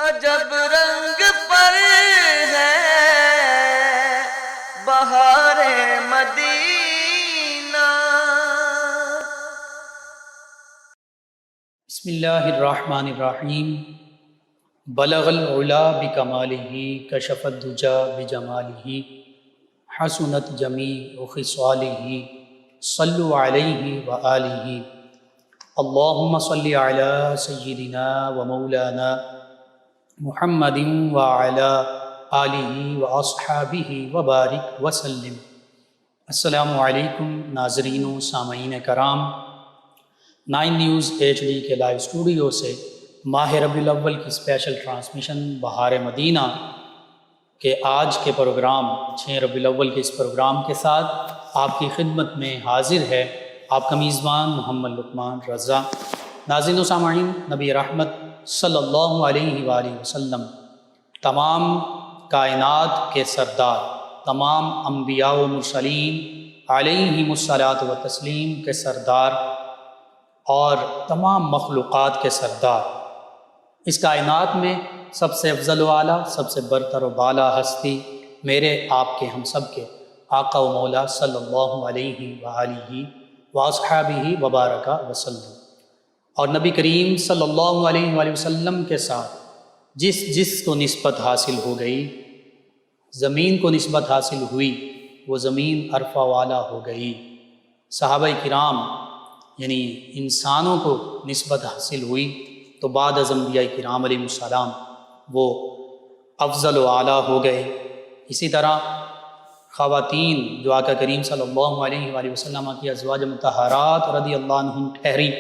عجب رنگ پر ہے بہار مدینہ۔ بسم اللہ الرحمن الرحیم۔ بلغ العلا بکمالہ کشف الدجا بجمالہ حسنت جمیع خصالہ صلوا علیہ وآلہ۔ اللہم صلی علی سیدنا و مولانا محمد وعلی آلہ واصحابہ وبارک وسلم۔ السلام علیکم ناظرین و سامعین کرام، 9 نیوز HD کے لائیو اسٹوڈیو سے ماہ ربیع الاول کی اسپیشل ٹرانسمیشن بہار مدینہ کے آج کے پروگرام 6 ربیع الاول کے اس پروگرام کے ساتھ آپ کی خدمت میں حاضر ہے آپ کا میزبان محمد لقمان رضا۔ ناظرین و سامعین، نبی رحمت صلی اللہ علیہ وآلہ وسلم تمام کائنات کے سردار، تمام انبیاء و مرسلین علیہم الصلاۃ و تسلیم کے سردار اور تمام مخلوقات کے سردار، اس کائنات میں سب سے افضل و اعلیٰ، سب سے برتر و بالا ہستی میرے آپ کے ہم سب کے آقا و مولا صلی اللہ علیہ وآلہ واصحابہ وبارک وسلم، اور نبی کریم صلی اللہ علیہ وآلہ وسلم کے ساتھ جس کو نسبت حاصل ہو گئی، زمین کو نسبت حاصل ہوئی، وہ زمین عرفہ والا ہو گئی۔ صحابہ کرام یعنی انسانوں کو نسبت حاصل ہوئی تو بعد از انبیاء کرام علیہ السلام وہ افضل و اعلیٰ ہو گئے۔ اسی طرح خواتین جو آقا کریم صلی اللہ علیہ وآلہ وسلم کی ازواج مطہرات رضی اللہ عنہم ٹھہری،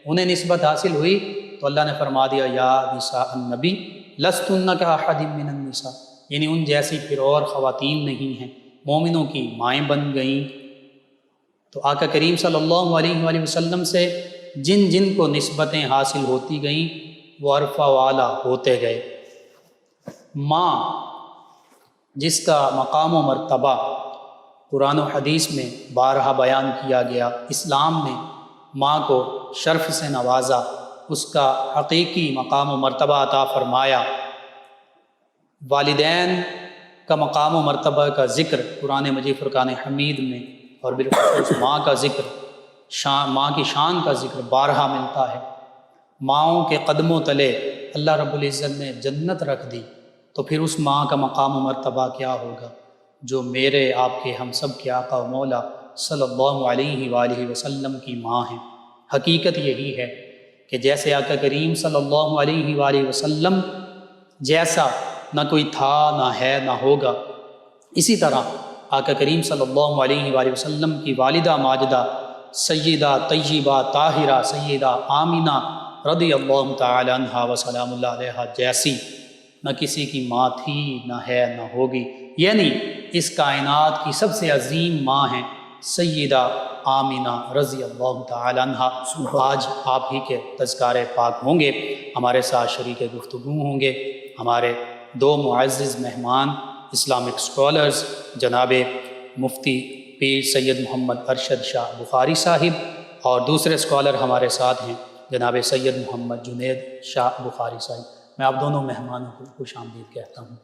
انہیں نسبت حاصل ہوئی تو اللہ نے فرما دیا یا نساء النبی لستن کاحد من النساء، یعنی ان جیسی پھر اور خواتین نہیں ہیں، مومنوں کی مائیں بن گئیں۔ تو آقا کریم صلی اللہ علیہ وآلہ وسلم سے جن جن کو نسبتیں حاصل ہوتی گئیں وہ عرفہ والا ہوتے گئے۔ ماں جس کا مقام و مرتبہ قرآن و حدیث میں بارہا بیان کیا گیا، اسلام نے ماں کو شرف سے نوازا، اس کا حقیقی مقام و مرتبہ عطا فرمایا۔ والدین کا مقام و مرتبہ کا ذکر قرآن مجید فرقان حمید میں اور بالخصوص ماں کا ذکر، ماں کی شان کا ذکر بارہا ملتا ہے۔ ماؤں کے قدموں تلے اللہ رب العزت نے جنت رکھ دی، تو پھر اس ماں کا مقام و مرتبہ کیا ہوگا جو میرے آپ کے ہم سب کے آقا و مولا صلی اللہ علیہ وآلہ وسلم کی ماں ہیں۔ حقیقت یہی ہے کہ جیسے آقا کریم صلی اللہ علیہ وآلہ وسلم جیسا نہ کوئی تھا، نہ ہے، نہ ہوگا، اسی طرح آقا کریم صلی اللہ علیہ وآلہ وسلم کی والدہ ماجدہ سیدہ طیبہ طاہرہ سیدہ آمینہ رضی اللہ تعالی عنہا و سلام اللہ علیہا جیسی نہ کسی کی ماں تھی، نہ ہے، نہ ہوگی۔ یعنی اس کائنات کی سب سے عظیم ماں ہیں سیدہ آمینہ رضی اللہ تعالی عنہا۔ آج آپ ہی کے تذکارے پاک ہوں گے، ہمارے ساتھ شریک گفتگو ہوں گے ہمارے 2 معزز مہمان، اسلامک اسکالرز، جناب مفتی پیر سید محمد ارشد شاہ بخاری صاحب، اور دوسرے اسکالر ہمارے ساتھ ہیں جناب سید محمد جنید شاہ بخاری صاحب۔ میں آپ دونوں مہمانوں کو خوش آمدید کہتا ہوں۔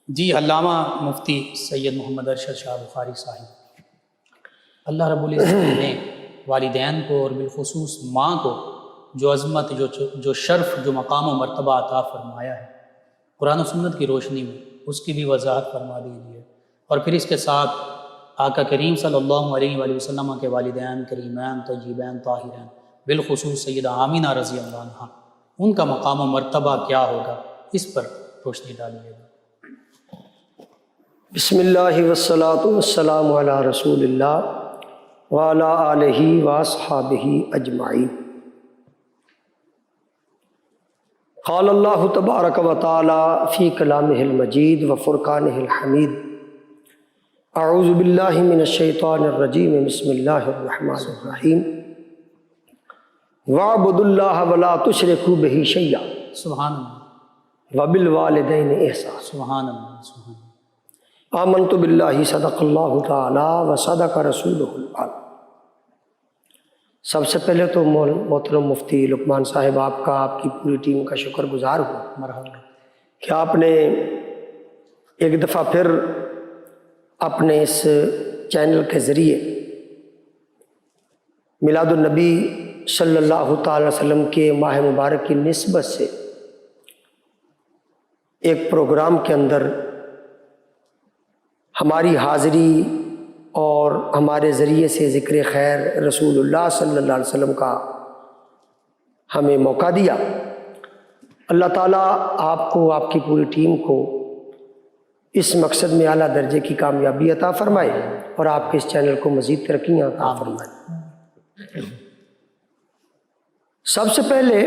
جی، علامہ مفتی سید محمد ارشد شاہ بخاری صاحب، اللہ رب العزت نے والدین کو اور بالخصوص ماں کو جو عظمت، جو شرف، جو مقام و مرتبہ عطا فرمایا ہے، قرآن و سنت کی روشنی میں اس کی بھی وضاحت فرما دیجیے، اور پھر اس کے ساتھ آقا کریم صلی اللہ علیہ وآلہ وسلم کے والدین کریمین طیبین طاہرین، بالخصوص سیدہ آمینہ رضی اللہ عنہا، ان کا مقام و مرتبہ کیا ہوگا، اس پر روشنی ڈالیے گا۔ بسم اللہ والصلاۃ والسلام علی رسول اللہ وعلی آلہ واصحابہ اجمعین۔ قال اللہ تبارک و تعالی فی کلامہ المجید و فرقانہ الحمید، اعوذ باللہ من الشیطان الرجیم، بسم اللہ الرحمن الرحیم، وَاعْبُدُوا اللَّهَ وَلَا تُشْرِكُوا بِهِ شَيْئًا سبحان اللہ، وَبِالْوَالِدَيْنِ إِحْسَانًا۔ سبحان اللہ، سبحان اللہ۔ آمنت باللہ صدق اللہ تعالی و صدق رسولہ العظیم۔ سب سے پہلے تو محترم مفتی لقمان صاحب آپ کا، آپ کی پوری ٹیم کا شکر گزار ہوں مرحبا. کہ آپ نے ایک دفعہ پھر اپنے اس چینل کے ذریعے میلاد النبی صلی اللہ تعالی وسلم کے ماہ مبارک کی نسبت سے ایک پروگرام کے اندر ہماری حاضری اور ہمارے ذریعے سے ذکر خیر رسول اللہ صلی اللہ علیہ وسلم کا ہمیں موقع دیا. اللہ تعالیٰ آپ کو، آپ کی پوری ٹیم کو اس مقصد میں اعلیٰ درجے کی کامیابی عطا فرمائے اور آپ کے اس چینل کو مزید ترقیاں عطا فرمائے. سب سے پہلے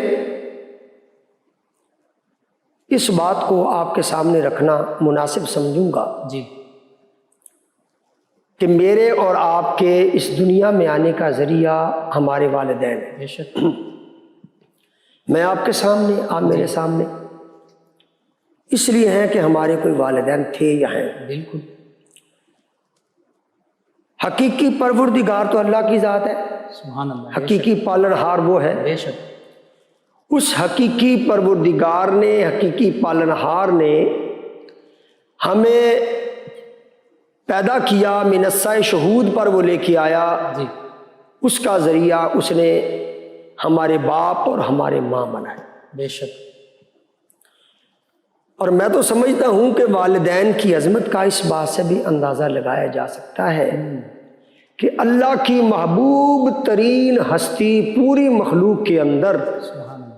اس بات کو آپ کے سامنے رکھنا مناسب سمجھوں گا جی کہ میرے اور آپ کے اس دنیا میں آنے کا ذریعہ ہمارے والدین ہیں. بے شک. میں آپ کے سامنے، آپ میرے سامنے اس لیے ہیں کہ ہمارے کوئی والدین تھے یا ہیں. بالکل. حقیقی پروردگار تو اللہ کی ذات ہے، سبحان اللہ. حقیقی پالنہار وہ ہے. بے شک. اس حقیقی پروردگار نے، حقیقی پالنہار نے ہمیں پیدا کیا، من السائے شہود پر وہ لے کے آیا. جی. اس کا ذریعہ اس نے ہمارے باپ اور ہمارے ماں بنائے. بے شک. اور میں تو سمجھتا ہوں کہ والدین کی عظمت کا اس بات سے بھی اندازہ لگایا جا سکتا ہے کہ اللہ کی محبوب ترین ہستی پوری مخلوق کے اندر سبحان اللہ.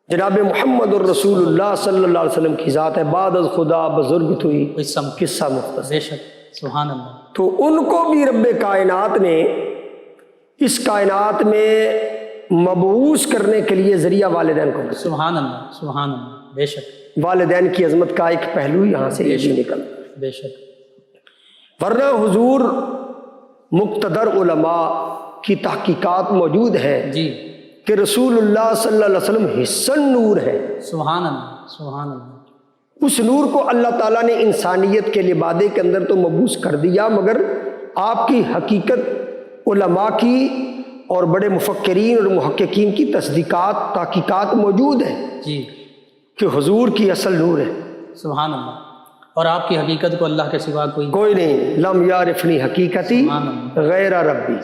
جناب محمد الرسول اللہ صلی اللہ علیہ وسلم کی ذات ہے. بعد از خدا بزرگ ہوئی قصہ مختصر. بے شک. سبحان اللہ. تو ان کو بھی رب کائنات نے اس کائنات میں مبعوث کرنے کے لیے ذریعہ والدین کو بنایا. سبحان اللہ. سبحان اللہ. بے شک. والدین کی عظمت کا ایک پہلو یہاں سے یہ بھی نکل. بے شک. ورنہ حضور مقتدر علماء کی تحقیقات موجود ہیں جی کہ رسول اللہ صلی اللہ علیہ وسلم حسن نور ہے. سبحان اللہ. سبحان اللہ. اس نور کو اللہ تعالیٰ نے انسانیت کے لبادے کے اندر تو مبعوث کر دیا، مگر آپ کی حقیقت علماء کی اور بڑے مفکرین اور محققین کی تصدیقات، تحقیقات موجود ہیں جی کہ حضور کی اصل نور ہے. سبحان اللہ. اور آپ کی حقیقت کو اللہ کے سوا کوئی نہیں. لم یعرفنی حقیقتی غیر ربی.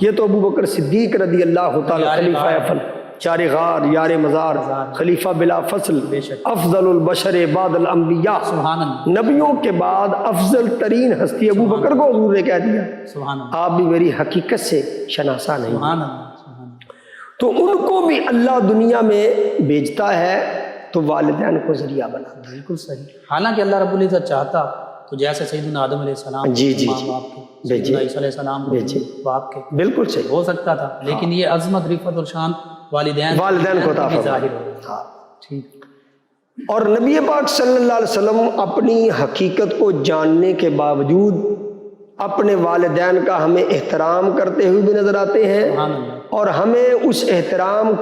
یہ تو ابو بکر صدیق رضی اللہ تعالیٰ، خلیفہ افضل، چار غار، یار مزار، خلیفہ بلا فصل، افضل البشر بعد الانبیاء. سبحان اللہ. نبیوں کے بعد افضل ترین ہستی ابو بکر کو حضور نے کہہ دیا سبحان اللہ. آپ بھی میری حقیقت سے شناسا نہیں. سبحان اللہ. سبحان اللہ. تو ان کو بھی اللہ دنیا میں بھیجتا ہے تو والدین کو ذریعہ بناتا ہے. بالکل صحیح. حالانکہ اللہ رب العزت چاہتا تو جیسے سیدنا آدم علیہ السلام جی جی ماں باپ کے، سیدنا عیسیٰ علیہ السلام باپ کے، بالکل صحیح ہو سکتا تھا، لیکن یہ عظمت، رفعت اور شان والدین کو عطا فرمایا. ظاہر ہو گئی. ٹھیک. اور نبی پاک صلی اللہ علیہ وسلم اپنی حقیقت کو جاننے کے باوجود اپنے والدین کا ہمیں احترام کرتے ہوئے بھی نظر آتے ہیں سبحان اللہ. اور ہمیں اس احترام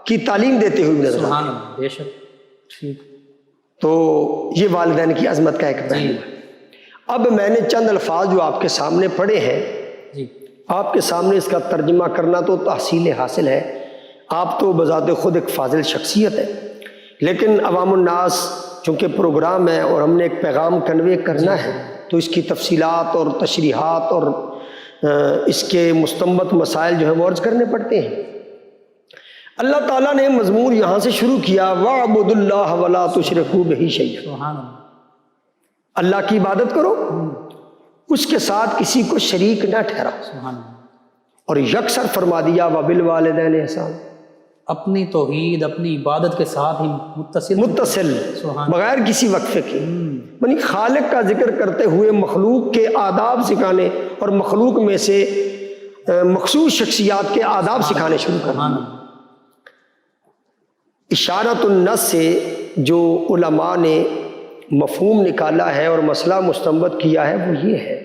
کی تعلیم دیتے ہوئے بھی نظر آتے ہیں. سبحان اللہ. بے شک. ٹھیک. تو یہ والدین کی عظمت کا ایک پہلو ہے. اب میں نے چند الفاظ جو آپ کے سامنے پڑھے ہیں، جی آپ کے سامنے اس کا ترجمہ کرنا تو تحصیل حاصل ہے. آپ تو بذات خود ایک فاضل شخصیت ہے، لیکن عوام الناس چونکہ پروگرام ہے اور ہم نے ایک پیغام کنوے کرنا ہے تو اس کی تفصیلات اور تشریحات اور اس کے مستنبط مسائل جو ہیں وہ عرض کرنے پڑتے ہیں. اللہ تعالیٰ نے مضمون یہاں سے شروع کیا، وَاعْبُدُوا اللَّهَ وَلَا تُشْرِكُوا بِهِ شَيْئًا. سبحان اللہ. اللہ کی عبادت کرو، اس کے ساتھ کسی کو شریک نہ ٹھہراؤ. سبحان اللہ. اور یکسر فرما دیا وَبِالْوَالِدَيْنِ احسان. اپنی توحید، اپنی عبادت کے ساتھ ہی متصل بغیر کسی وقفے کے، یعنی خالق کا ذکر کرتے ہوئے مخلوق کے آداب سکھانے اور مخلوق میں سے مخصوص شخصیات کے آداب سکھانے شروع کرنا. اشارۃ النص سے جو علماء نے مفہوم نکالا ہے اور مسئلہ مستنبط کیا ہے وہ یہ ہے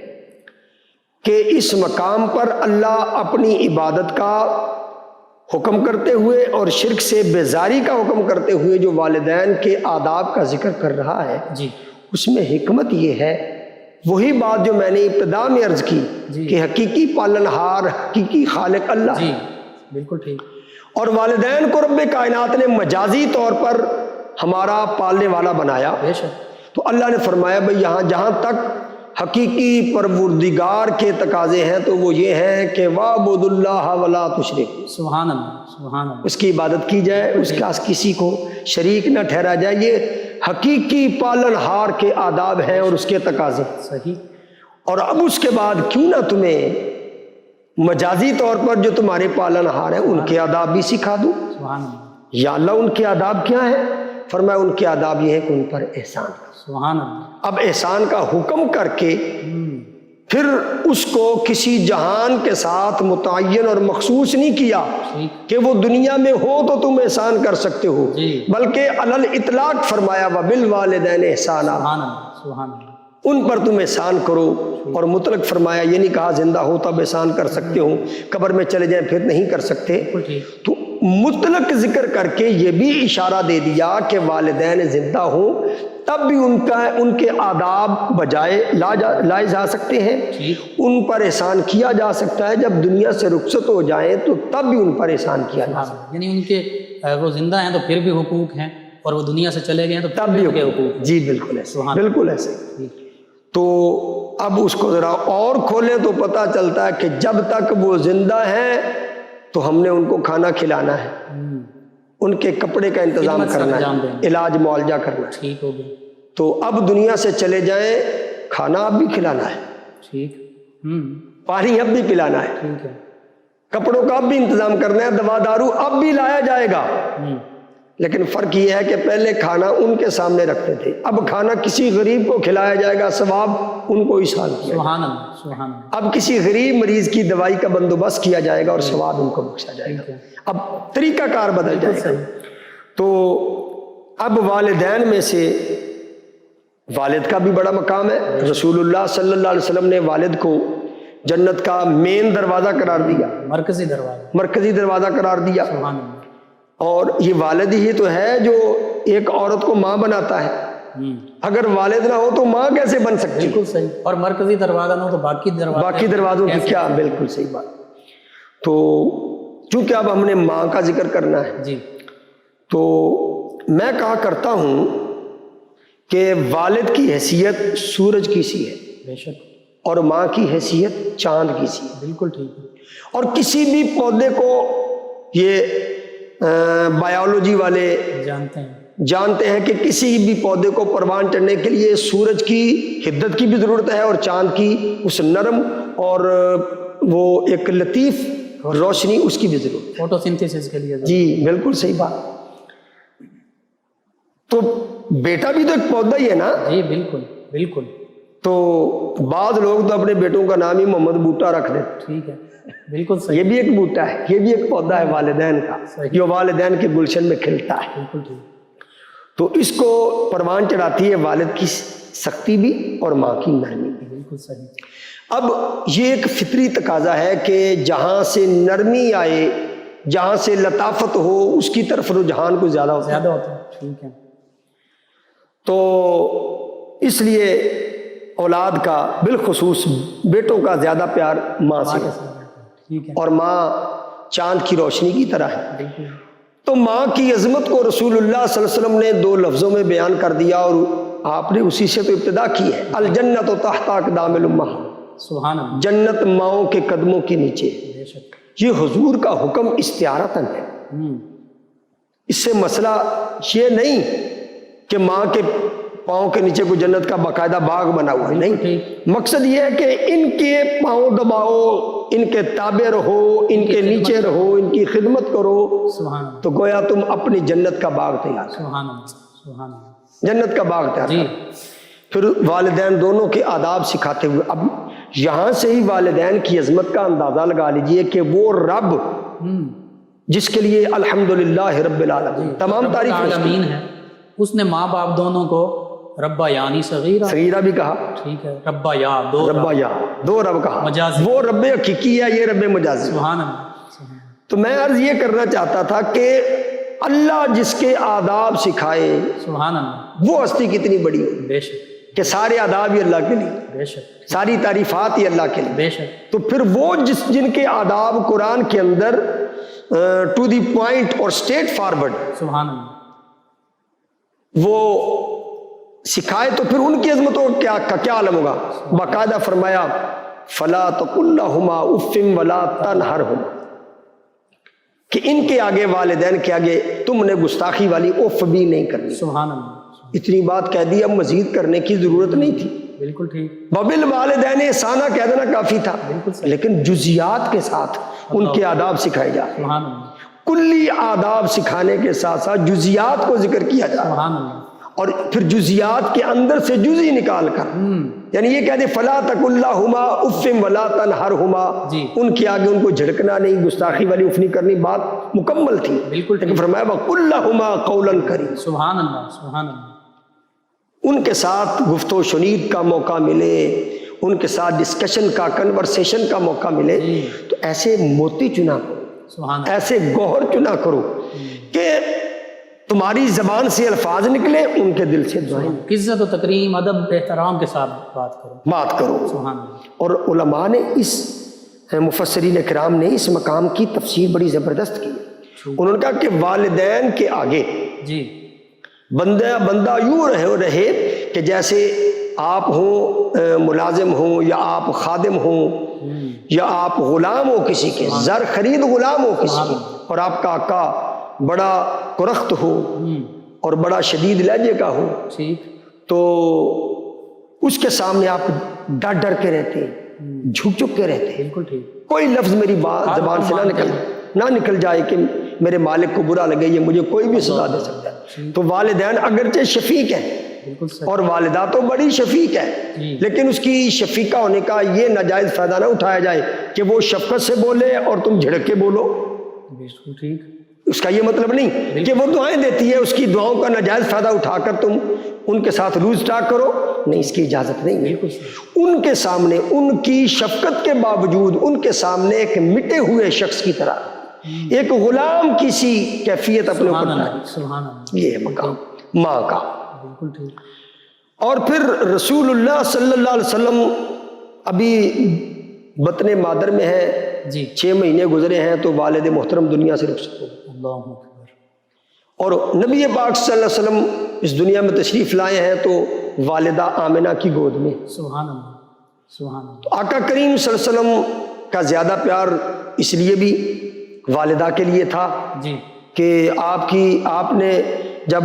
کہ اس مقام پر اللہ اپنی عبادت کا حکم کرتے ہوئے اور شرک سے بیزاری کا حکم کرتے ہوئے جو والدین کے آداب کا ذکر کر رہا ہے جی اس میں حکمت یہ ہے وہی بات جو میں نے ابتدا میں عرض کی کہ حقیقی پالنہار حقیقی خالق اللہ جی بالکل ٹھیک. اور والدین کو رب کائنات نے مجازی طور پر ہمارا پالنے والا بنایا. بے شک. تو اللہ نے فرمایا بھئی یہاں جہاں تک حقیقی پروردگار کے تقاضے ہیں تو وہ یہ ہیں کہ وَاعْبُدُوا اللَّهَ وَلَا تُشْرِكُوا، سبحان اللہ سبحان اللہ. اس کی عبادت کی جائے، اس کے پاس کسی کو شریک نہ ٹھہرا جائے. یہ حقیقی پالنہار کے آداب ہیں اور اس کے تقاضے. صحیح. اور اب اس کے بعد کیوں نہ تمہیں مجازی طور پر جو تمہارے پالنہار ہیں ان کے آداب بھی سکھا دوں. سبحان اللہ یا اللہ ان کے آداب کیا ہیں؟ فرمایا ان کے آداب یہ ہے کہ ان پر احسان کرو. سبحان اللہ. اب احسان کا حکم کر کے پھر اس کو کسی جہان کے ساتھ متعین اور مخصوص نہیں کیا کہ وہ دنیا میں ہو تو تم احسان کر سکتے ہو، بلکہ علی الاطلاق فرمایا وبالوالدین احسانا، سبحان اللہ سبحان اللہ. ان پر تم احسان کرو. اور مطلق فرمایا، یہ نہیں کہا زندہ ہو تب احسان کر سکتے ہو، قبر میں چلے جائیں پھر نہیں کر سکتے. تو مطلق ذکر کر کے یہ بھی اشارہ دے دیا کہ والدین زندہ ہوں تب بھی ان کے آداب بجائے لائے جا سکتے ہیں، ان پر احسان کیا جا سکتا ہے. جب دنیا سے رخصت ہو جائیں تو تب بھی ان پر احسان کیا جا سکتا ہے. یعنی ان کے وہ زندہ ہیں تو پھر بھی حقوق ہیں، اور وہ دنیا سے چلے گئے ہیں تو تب بھی ان کے حقوق. جی بالکل ایسے، بالکل ایسے. تو اب اس کو ذرا اور کھولیں تو پتہ چلتا ہے کہ جب تک وہ زندہ ہیں تو ہم نے ان کو کھانا کھلانا ہے، ان کے کپڑے کا انتظام کرنا ہے، علاج معالجہ کرنا ہے. ٹھیک ہو گیا. تو اب دنیا سے چلے جائیں، کھانا اب بھی کھلانا ہے، ٹھیک. پانی اب بھی پلانا ہے، ٹھیک ہے. کپڑوں کا اب بھی انتظام کرنا ہے، دوا دارو اب بھی لایا جائے گا. لیکن فرق یہ ہے کہ پہلے کھانا ان کے سامنے رکھتے تھے، اب کھانا کسی غریب کو کھلایا جائے گا، ثواب ان کو احسان کیا. سبحان اللہ سبحان اللہ. اب کسی غریب مریض کی دوائی کا بندوبست کیا جائے گا اور ثواب ان کو بخشا جائے گا. اب طریقہ کار بدل جائے گا. تو اب والدین میں سے والد کا بھی بڑا مقام ہے. رسول اللہ صلی اللہ علیہ وسلم نے والد کو جنت کا مین دروازہ قرار دیا، مرکزی دروازہ قرار دیا. سبحان اللہ. اور یہ والد ہی تو ہے جو ایک عورت کو ماں بناتا ہے. اگر والد نہ ہو تو ماں کیسے بن سکتی؟ بالکل صحیح. اور مرکزی دروازہ نہ ہو تو باقی دروازوں کی کیا؟ بالکل صحیح بات. تو چونکہ اب ہم نے ماں کا ذکر کرنا ہے جی، تو میں کہا کرتا ہوں کہ والد کی حیثیت سورج کی سی ہے، بے شک، اور ماں کی حیثیت چاند کی سی ہے. بالکل ٹھیک ہے. اور کسی بھی پودے کو یہ بایولوجی والے جانتے ہیں کہ کسی بھی پودے کو پروان چڑھنے کے لیے سورج کی حدت کی بھی ضرورت ہے اور چاند کی اس نرم اور وہ ایک لطیف روشنی اس کی بھی ضرورت ہے، فوٹو سنتھیسس کے لیے. جی بالکل صحیح بات. تو بیٹا بھی تو ایک پودا ہی ہے نا. جی بالکل بالکل. تو بعض لوگ تو اپنے بیٹوں کا نام ہی محمد بوٹا رکھ دیتے. ٹھیک ہے، بالکل صحیح. یہ بھی ایک بوٹا ہے، یہ بھی ایک پودا ہے والدین کا جو والدین کے گلشن میں کھلتا ہے. بالکل ٹھیک. تو اس کو پروان چڑھاتی ہے والد کی سختی بھی اور ماں کی نرمی بھی. بالکل صحیح. اب یہ ایک فطری تقاضا ہے کہ جہاں سے نرمی آئے، جہاں سے لطافت ہو، اس کی طرف رجحان کو زیادہ ہوتا ہے. ٹھیک ہے. تو اس لیے اولاد کا بالخصوص بیٹوں کا زیادہ پیار ماں سے، اور ماں چاند کی روشنی کی طرح ہے. تو ماں کی عظمت کو رسول اللہ صلی اللہ علیہ وسلم نے 2 لفظوں میں بیان کر دیا، اور آپ نے اسی سے تو ابتدا کی ہے. الجنت تحت اقدام الامہات، سبحان اللہ. جنت ماؤں کے قدموں کے نیچے. یہ حضور کا حکم استعارتاً ہے. اس سے مسئلہ یہ نہیں کہ ماں کے پاؤں کے نیچے کوئی جنت کا باقاعدہ باغ بنا ہوا ہے، نہیں. مقصد یہ ہے کہ ان کے پاؤں دباؤ، ان کے تابع رہو، ان کے نیچے رہو، ان کی خدمت کرو، تو گویا تم اپنی جنت کا باغ تیار کرو. جنت کا باغ تیار کرو. پھر والدین دونوں کے آداب سکھاتے ہوئے اب یہاں سے ہی والدین کی عظمت کا اندازہ لگا لیجئے کہ وہ رب جس کے لیے الحمدللہ رب العالمین تمام تعریف ہے، اس نے ماں باپ دونوں کو ربا یعنی صغیرہ بھی کہا. ٹھیک ہے. ربا یا دو رب کہا. وہ رب حقیقی ہے، یہ رب مجازی. سبحان اللہ. تو میں عرض یہ کرنا چاہتا تھا کہ اللہ جس کے آداب سکھائے، سبحان اللہ، وہ ہستی کتنی بڑی ہو. بے شک. کہ سارے آداب ہی اللہ کے لیے، بے شک ساری تعریفات ہی اللہ کے لیے، بے شک تو پھر وہ جن کے آداب قرآن کے اندر ٹو دی پوائنٹ اور اسٹیٹ فارورڈ سبحان اللہ وہ سکھائے، تو پھر ان کی عظمتوں کا کیا عالم ہوگا؟ باقاعدہ فرمایا فلا تقل لہما اف ولا تنہرہما، کہ ان کے آگے، والدین کے آگے تم نے گستاخی والی اف بھی نہیں کرنی۔ سبحان اللہ اتنی بات کہہ دی، اب مزید کرنے کی ضرورت نہیں تھی۔ بالکل ٹھیک وبالوالدین احسانا کہہ دینا کافی تھا، لیکن جزیات کے ساتھ ان کے آداب سکھائے جا، سبحان اللہ کلی آداب سکھانے کے ساتھ ساتھ جزیات کو ذکر کیا جا، سبحان اللہ اور پھر جزیات کے اندر سے جزی نکال کر، یعنی یہ کہہ دے فلا تقل لہما اف ولا تنہرہما، جی ان کے آگے ان کو جھڑکنا نہیں، گستاخی والی اف نہیں کرنی، بات مکمل تھی، بالکل لیکن فرمایا وقل لہما قولا کریما، سبحان اللہ سبحان اللہ ان کے ساتھ گفت و شنید کا موقع ملے، ان کے ساتھ ڈسکشن کا، کنورسیشن کا موقع ملے، تو ایسے موتی چنا کرو، سبحان اللہ ایسے گوہر چنا کرو کہ تمہاری زبان سے الفاظ نکلے، ان کے دل سے دعائیں عزت و تکریم، ادب، احترام کے ساتھ بات کرو سبحان اللہ۔ اللہ اور علماء نے اس، مفسرین کرام نے اس مقام کی تفسیر بڑی زبردست کی، انہوں نے کہا کہ والدین کے آگے جی بندہ یوں رہے کہ جیسے آپ ہوں ملازم ہوں، یا آپ خادم ہوں، یا آپ غلام ہو کسی کے، زر خرید غلام ہو کسی کے، اور آپ کا آقا بڑا کرخت ہو اور بڑا شدید لہجے کا ہو، ٹھیک تو اس کے سامنے آپ ڈر کے رہتے ہیں، جھک کے رہتے ہیں، بالکل ٹھیک کوئی لفظ میری زبان سے نہ نکل جائے کہ میرے مالک کو برا لگے، یہ مجھے کوئی بھی سزا دے سکتا ہے۔ تو والدین اگرچہ شفیق ہیں، بالکل صحیح اور والدہ تو بڑی شفیق ہے، لیکن اس کی شفیقہ ہونے کا یہ ناجائز فائدہ نہ اٹھایا جائے کہ وہ شفقت سے بولے اور تم جھڑک کے بولو، بالکل ٹھیک اس کا یہ مطلب نہیں کہ وہ دعائیں دیتی ہے، اس کی دعاؤں کا ناجائز فائدہ اٹھا کر تم ان کے ساتھ روز ٹاک کرو، نہیں، اس کی اجازت نہیں ہے۔ بالکل صحیح ان کے سامنے، ان کی شفقت کے باوجود ان کے سامنے ایک مٹے ہوئے شخص کی طرح، ایک غلام کی سی کیفیت اپنے سبحان اوپر اللہ سبحان اللہ یہ ہے مقام ماں کا۔ بالکل ٹھیک اور پھر رسول اللہ صلی اللہ علیہ وسلم ابھی بطن مادر میں ہے، جی 6 مہینے گزرے ہیں، تو والد محترم دنیا سے رخصت ہو گئے، اللہ اکبر اور نبی پاک صلی اللہ علیہ وسلم اس دنیا میں تشریف لائے ہیں تو والدہ آمنہ کی گود میں۔ سبحان اللہ سبحان اللہ تو آقا کریم صلی اللہ علیہ وسلم کا زیادہ پیار اس لیے بھی والدہ کے لیے تھا جی کہ آپ نے جب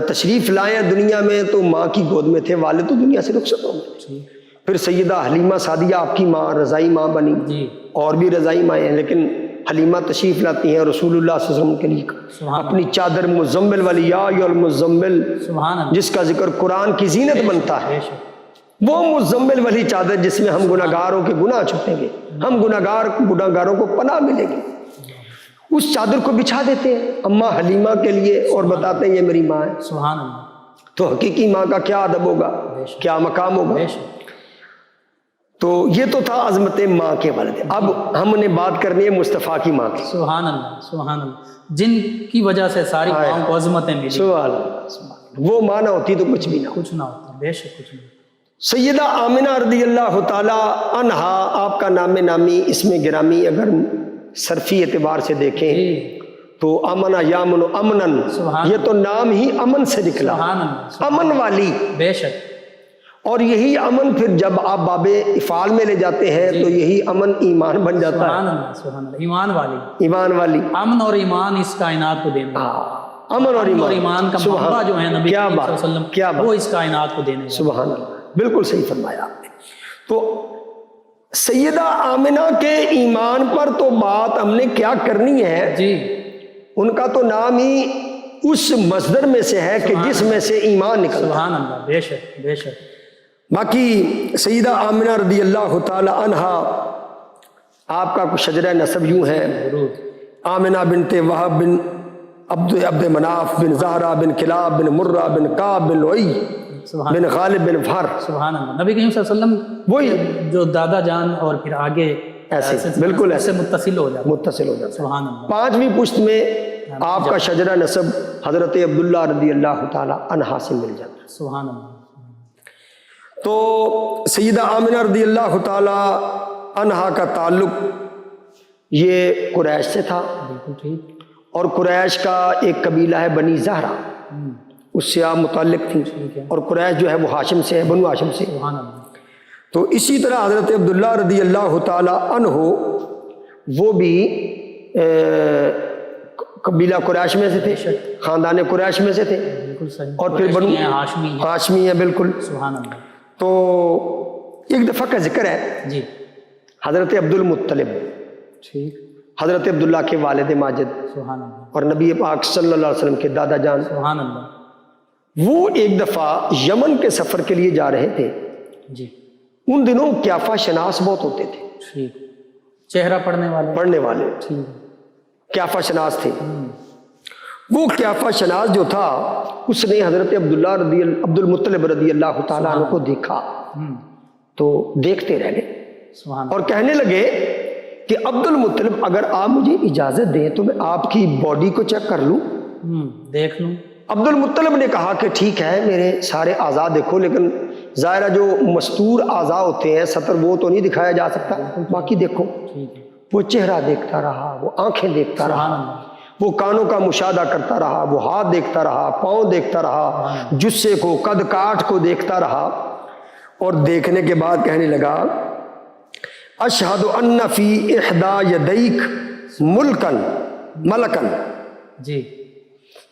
تشریف لائے دنیا میں تو ماں کی گود میں تھے، والد تو دنیا سے رخصت ہو گئے۔ ٹھیک پھر سیدہ حلیمہ سعدیہ آپ کی ماں، رضائی ماں بنی، جی اور بھی رضائی ماں ہیں، لیکن حلیمہ تشریف لاتی ہیں رسول اللہ صلی اللہ علیہ وسلم کے لیے سبحان اپنی چادر مزمل والی، یا ایھا المزمل، سبحان اللہ جس کا ذکر قرآن کی زینت بنتا ہے، بے شک وہ مزمل والی چادر جس میں ہم گناہگاروں کے گناہ چھپیں گے، ہم گناہگاروں کو پناہ ملے گی، اس چادر کو بچھا دیتے ہیں اماں حلیمہ کے لیے اور بتاتے ہیں یہ میری ماں ہے۔ سبحان اللہ تو حقیقی ماں کا کیا ادب ہوگا، کیا مقام ہوگا۔ بے شک تو یہ تو تھا عظمت ماں کے والد۔ اب ہم نے بات کرنی ہے مصطفیٰ کی ماں کی۔ سبحان اللہ سبحان اللہ، جن کی وجہ سے ساری ماؤں کو عظمتیں ملی، سبحان اللہ، سبحان اللہ۔ وہ ماں نہ ہوتی تو کچھ بھی نہ ہو۔ کچھ نہ ہوتا، بے شک کچھ نہیں۔ سیدہ آمنہ رضی اللہ تعالی عنہا، آپ کا نام نامی اسم گرامی اگر صرفی اعتبار سے دیکھیں جی تو امن یامن امنن، سبحان یہ تو نام ہی امن سے نکلا، سبحان اللہ امن والی۔ بے شک اور یہی امن پھر جب آپ باب افعال میں لے جاتے ہیں تو یہی امن ایمان بن جاتا سبحان اللہ سبحان اللہ، ایمان والی، ہے، ایمان والی۔ امن اور ایمان اس کائنات کو دینے والا، امن اور اور ایمان کا محبہ جو ہے نبی کیا کریم بات، صلی اللہ علیہ وسلم، کیا بات، وہ اس کائنات کو دینے والا۔ سبحان اللہ، بالکل صحیح فرمایا آپ نے۔ تو سیدہ آمنہ کے ایمان پر تو بات ہم نے کیا کرنی ہے، جی ان کا تو نام ہی اس مصدر میں سے ہے کہ جس میں سے ایمان نکلتا۔ سبحان اللہ، بے شک بے شک۔ باقی سیدہ آمنہ رضی اللہ تعالی عنہا، آپ کا کچھ شجرہ نسب یوں ہے، درود آمنہ بنت وہب بن عبد مناف بن زہرہ بن کلاب بن مرہ بن کعب بن لؤی سبحان بن غالب بن فہر، سبحان اللہ۔ نبی کریم صلی اللہ علیہ وسلم وہی جو دادا جان اور پھر آگے ایسے بالکل ایسے متصل ہو جاتا، متصل ہو جاتا۔ سبحان اللہ۔ 5ویں پشت میں آپ کا شجرہ نسب حضرت عبداللہ رضی اللہ تعالی عنہا سے مل جاتا ہے۔ سبحان اللہ۔ تو سیدہ آمنہ رضی اللہ تعالی عنہا کا تعلق یہ قریش سے تھا، بالکل ٹھیک، اور قریش کا ایک قبیلہ ہے بنی زہرہ، اس سے آپ متعلق تھیں، اور قریش جو ہے وہ ہاشم سے ہے، بنو ہاشم سے۔ سبحان اللہ۔ تو اسی طرح حضرت عبداللہ رضی اللہ تعالی عنہ وہ بھی قبیلہ قریش میں سے تھے، خاندان قریش میں سے تھے، بالکل صحیح، اور پھر بنو ہاشمی ہیں، ہاشمی ہے، بالکل۔ سبحان اللہ۔ تو ایک دفعہ کا ذکر ہے جی حضرت عبد المطلب، ٹھیک، حضرت عبداللہ کے والد ماجد سبحان اللہ، اور نبی پاک صلی اللہ علیہ وسلم کے دادا جان، سبحان اللہ۔ وہ ایک دفعہ یمن کے سفر کے لیے جا رہے تھے۔ جی ان دنوں قیافہ شناس بہت ہوتے تھے، ٹھیک، چہرہ پڑھنے والے، ٹھیک، قیافہ شناس تھے۔ وہ قیافہ شناس جو تھا اس نے حضرت عبد المطلب رضی اللہ تعالیٰ عنہ کو دیکھا، تو دیکھتے رہ گئے سبحان اور کہنے لگے کہ عبد المطلب اگر آپ مجھے اجازت دیں تو میں آپ کی باڈی کو چیک کر لوں، دیکھ لوں۔ عبد المطلب نے کہا کہ ٹھیک ہے، میرے سارے اعضاء دیکھو، لیکن ظاہرہ جو مستور اعضاء ہوتے ہیں سطر وہ تو نہیں دکھایا جا سکتا، باقی دیکھو۔ ٹھیک ہے، وہ چہرہ دیکھتا رہا، وہ آنکھیں دیکھتا سبحان رہا، اللہ، وہ کانوں کا مشاہدہ کرتا رہا، وہ ہاتھ دیکھتا رہا، پاؤں دیکھتا رہا، جسے کو، قد کاٹ کو دیکھتا رہا، اور دیکھنے کے بعد کہنے لگا اشہد ان فی احدی یدیک ملکن جی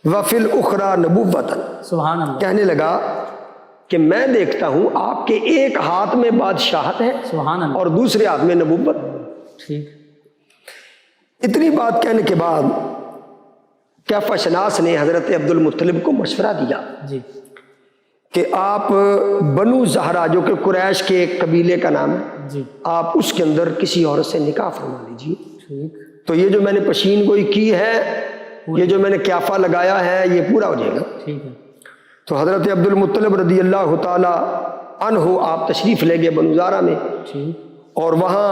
وفی الاخری نبوۃ۔ سبحان اللہ، کہنے لگا کہ میں دیکھتا ہوں آپ کے ایک ہاتھ میں بادشاہت ہے سبحان اللہ، اور دوسرے ہاتھ میں نبوت۔ ٹھیک، اتنی بات کہنے کے بعد قیافہ شناس نے حضرت عبد المطلب کو مشورہ دیا جی کہ آپ بنو زہرہ جو کہ قریش کے ایک قبیلے کا نام ہے، جی آپ اس کے اندر کسی عورت سے نکاح فرما لیجیے۔ ٹھیک، تو یہ جو میں نے پشین گوئی کی ہے، یہ جو میں نے قیافہ لگایا ہے، یہ پورا ہو جائے گا۔ ٹھیک ہے، تو حضرت عبد المطلب رضی اللہ تعالی عنہ آپ تشریف لے گئے بنو زہرہ میں، ٹھیک، اور وہاں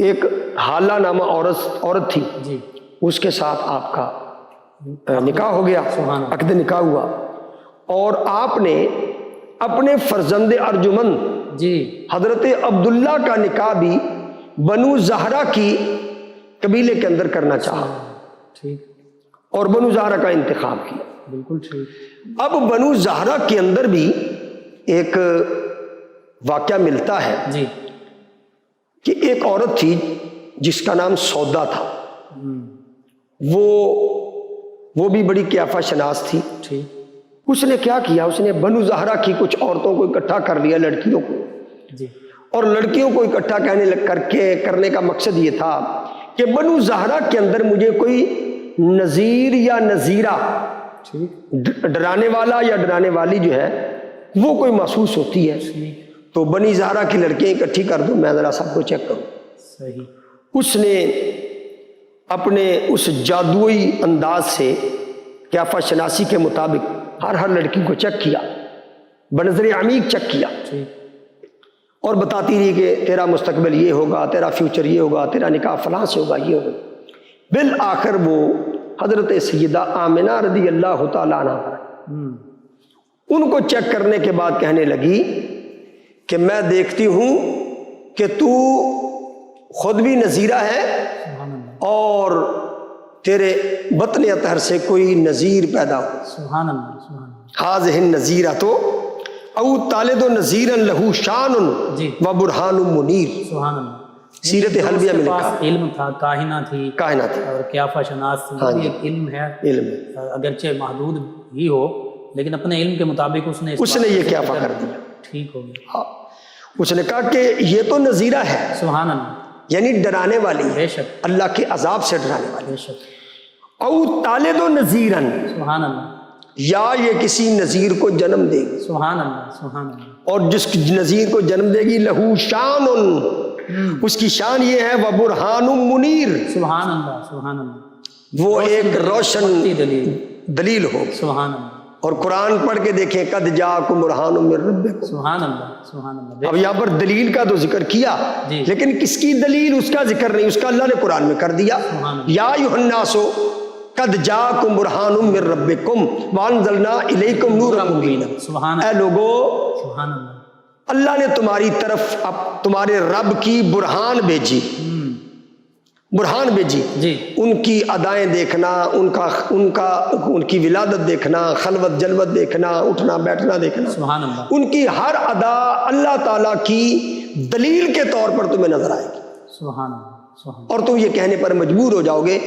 ایک حالہ نامہ عورت تھی، جی اس کے ساتھ آپ کا نکاح ہو گیا، سبحان اللہ، عقد نکاح ہوا، اور آپ نے اپنے فرزند ارجمن جی حضرت عبداللہ کا نکاح بھی بنو زہرہ کی قبیلے کے اندر کرنا چاہا، ٹھیک، اور بنو زہرہ کا انتخاب کیا۔ بالکل ٹھیک، اب بنو زہرہ کے اندر بھی ایک واقعہ ملتا ہے جی کہ ایک عورت تھی جس کا نام سودا تھا، وہ بھی بڑی قیافہ شناس تھی۔ ٹھیک، اس نے کیا کیا، اس نے بنو زہرہ کی کچھ عورتوں کو اکٹھا کر لیا، لڑکیوں کو، جی اور لڑکیوں کو اکٹھا کرنے کا مقصد یہ تھا کہ بنو زہرہ کے اندر مجھے کوئی نذیر یا نذیرہ، ٹھیک، ڈرانے والا یا ڈرانے والی جو ہے وہ کوئی محسوس ہوتی ہے، ٹھیک، تو بنی زہرہ کی لڑکیاں اکٹھی کر دوں، میں ذرا سب کو چیک کروں۔ صحیح، اس نے اپنے اس جادوئی انداز سے قیافہ شناسی کے مطابق ہر لڑکی کو چیک کیا، بنظر عمیق چیک کیا، ٹھیک، اور بتاتی رہی کہ تیرا مستقبل یہ ہوگا، تیرا فیوچر یہ ہوگا، تیرا نکاح فلاں سے ہوگا، یہ ہوگا۔ بالآخر وہ حضرت سیدہ آمنہ رضی اللہ تعالیٰ عنہ ان کو چیک کرنے کے بعد کہنے لگی کہ میں دیکھتی ہوں کہ تو خود بھی نذیرہ ہے سبحان اللہ، اور تیرے بطن اطہر سے کوئی نذیر پیدا ہو۔ سبحان اللہ، سبحان اللہ، حاذہ النذیرہ تو او تالد نذیرا لہو شان جی و برہان منیر، سبحان اللہ۔ سیرت حلبیہ میں اس کے لکھا پاس علم تھا، کاہنہ تھی، کائنات اور قیافہ شناس تھی، ہاں یہ جی، ایک علم ہے، علم، اگرچہ محدود ہی ہو لیکن اپنے علم کے مطابق اس نے یہ قیافہ کر دیا۔ ٹھیک ہو گیا، ہاں، اس نے کہا کہ یہ تو نذیرہ ہے، سبحان اللہ، یعنی ڈرانے والی ہے، بے شک، اللہ کے عذاب سے ڈرانے والی۔ بے شک، او تالد نذیرن، سبحان اللہ، یا یہ کسی نذیر کو جنم دے گی، سبحان اللہ، سبحان اللہ، اور جس نذیر کو جنم دے گی لہو شان، اس کی شان یہ ہے وہ برہان منیر، سبحان اللہ، سبحان اللہ، وہ ایک روشن دلیل، دلیل ہو۔ سبحان اللہ، اور قرآن پڑھ کے دیکھیں قد جاءکم برہان من ربکم، سبحان اللہ، سبحان اللہ، اب یہاں پر دلیل کا تو ذکر کیا جی، لیکن کس کی دلیل اس کا ذکر نہیں، اس کا اللہ نے قرآن میں کر دیا۔ سبحان اللہ، یا ایھا الناس قد جاءکم برہان من ربکم وانزلنا الیکم نورا مبینا، سبحان اے اللہ، لوگو سبحان اللہ، اللہ نے تمہاری طرف اب تمہارے رب کی برہان بھیجی، برہان بھیجی، جی ان کی ادائیں دیکھنا، ان کی ولادت دیکھنا، خلوت جلوت دیکھنا، اٹھنا بیٹھنا دیکھنا، سبحان اللہ، ان کی ہر ادا اللہ تعالیٰ کی دلیل کے طور پر تمہیں نظر آئے گی، سبحان اللہ، سبحان اللہ، اور تم یہ کہنے پر مجبور ہو جاؤ گے